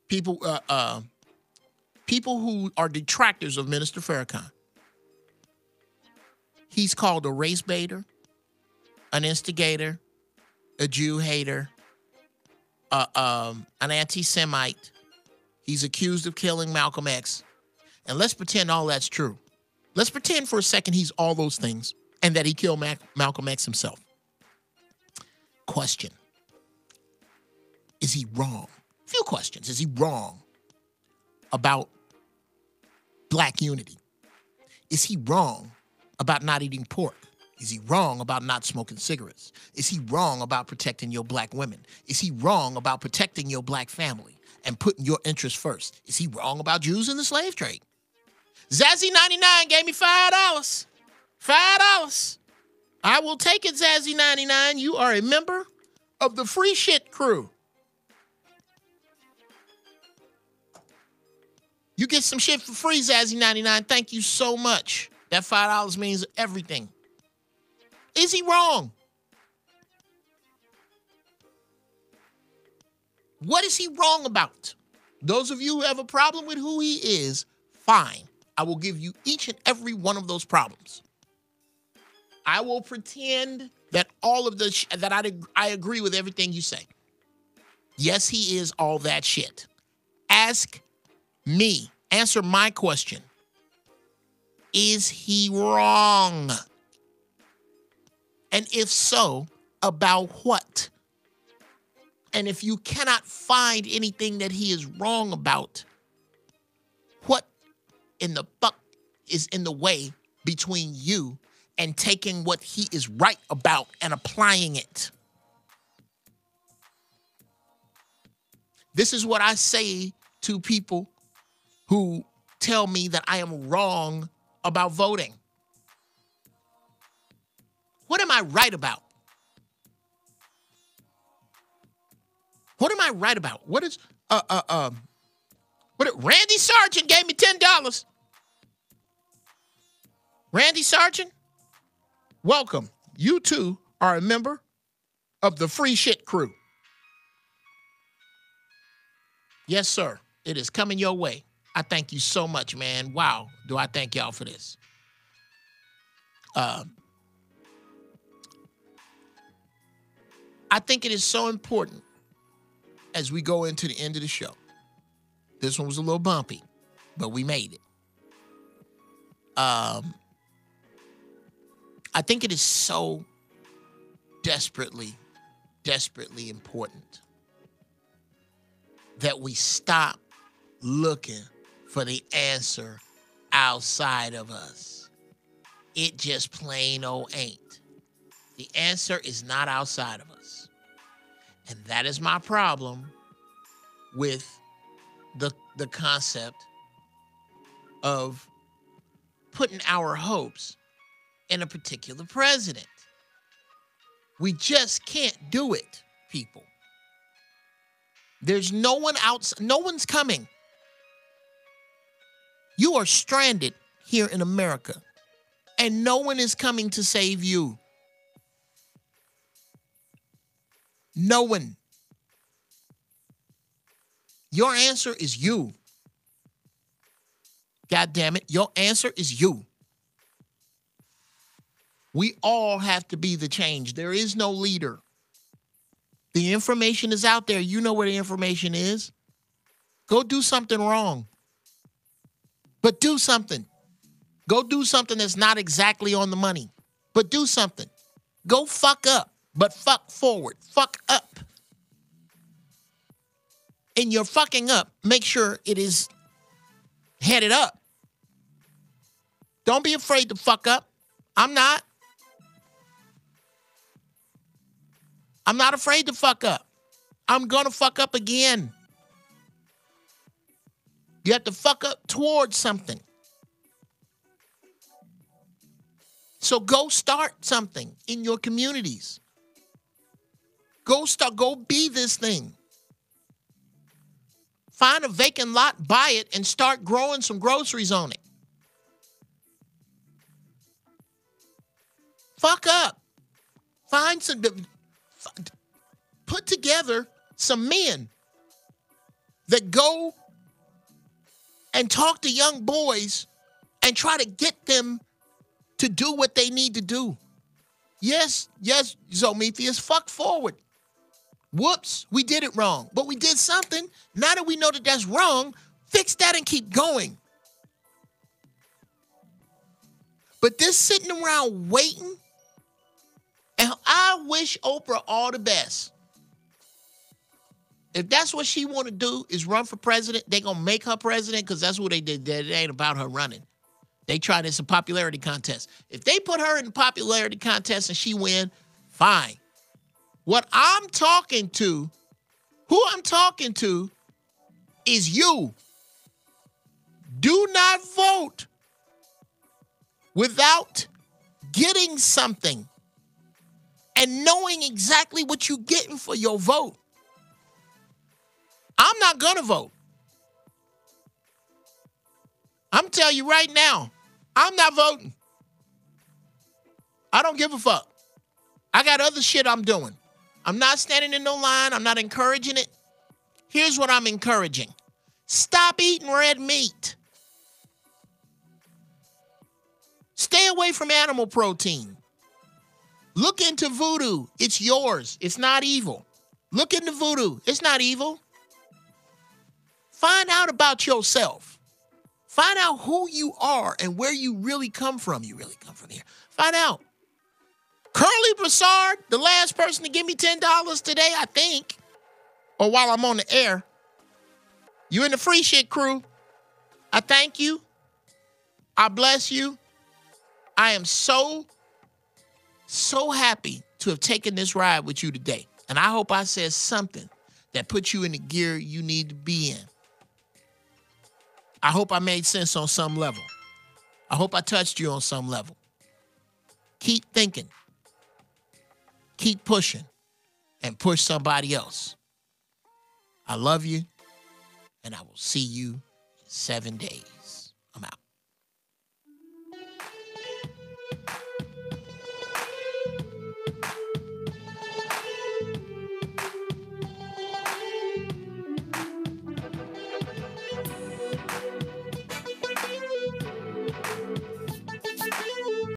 People who are detractors of Minister Farrakhan, he's called a race baiter, an instigator, a Jew hater, an anti-Semite. He's accused of killing Malcolm X. And let's pretend all that's true. Let's pretend for a second he's all those things and that he killed Malcolm X himself. Question. Is he wrong? A few questions. Is he wrong about black unity? Is he wrong about not eating pork? Is he wrong about not smoking cigarettes? Is he wrong about protecting your black women? Is he wrong about protecting your black family and putting your interests first? Is he wrong about Jews in the slave trade? Zazzy99 gave me $5. $5. I will take it, Zazzy99. You are a member of the free shit crew. You get some shit for free, Zazzy99. Thank you so much. That $5 means everything. Is he wrong? What is he wrong about? Those of you who have a problem with who he is, fine. I will give you each and every one of those problems. I will pretend that all of I agree with everything you say. Yes, he is all that shit. Ask me. Answer my question. Is he wrong? And if so, about what? And if you cannot find anything that he is wrong about, what in the fuck is in the way between you and taking what he is right about and applying it? This is what I say to people who tell me that I am wrong about voting. What am I right about? What am I right about? What is Randy Sargent gave me $10. Randy Sargent, welcome. You too are a member of the Free Shit Crew. Yes, sir. It is coming your way. I thank you so much, man. Wow. Do I thank y'all for this? I think it is so important as we go into the end of the show. This one was a little bumpy, but we made it. I think it is so desperately, desperately important that we stop looking for the answer outside of us. It just plain old ain't. The answer is not outside of us. And that is my problem with the concept of putting our hopes in a particular president. We just can't do it, people. There's no one else, no one's coming. You are stranded here in America, and no one is coming to save you. No one. Your answer is you. God damn it, your answer is you. We all have to be the change. There is no leader. The information is out there. You know where the information is. Go do something wrong. But do something. Go do something that's not exactly on the money. But do something. Go fuck up, but fuck forward. Fuck up. In your fucking up, make sure it is headed up. Don't be afraid to fuck up. I'm not. I'm not afraid to fuck up. I'm going to fuck up again. You have to fuck up towards something. So go start something in your communities. Go be this thing. Find a vacant lot, buy it, and start growing some groceries on it. Fuck up. Put together some men that go and talk to young boys and try to get them to do what they need to do. Yes, Zometheus, fuck forward. Whoops, we did it wrong, but we did something. Now that we know that that's wrong, fix that and keep going. But this sitting around waiting, and I wish Oprah all the best. If that's what she want to do is run for president, they going to make her president because that's what they did. It ain't about her running. They tried this a popularity contest. If they put her in the popularity contest and she win, fine. What I'm talking to, who I'm talking to is you. Do not vote without getting something and knowing exactly what you're getting for your vote. I'm not going to vote. I'm telling you right now, I'm not voting. I don't give a fuck. I got other shit I'm doing. I'm not standing in no line. I'm not encouraging it. Here's what I'm encouraging. Stop eating red meat. Stay away from animal protein. Look into voodoo. It's yours. It's not evil. Look into voodoo. It's not evil. Find out about yourself. Find out who you are and where you really come from. You really come from here. Find out. Curly Broussard, the last person to give me $10 today, I think, or while I'm on the air. You in the free shit crew. I thank you. I bless you. I am so happy to have taken this ride with you today. And I hope I said something that puts you in the gear you need to be in. I hope I made sense on some level. I hope I touched you on some level. Keep thinking. Keep pushing. And push somebody else. I love you. And I will see you in 7 days.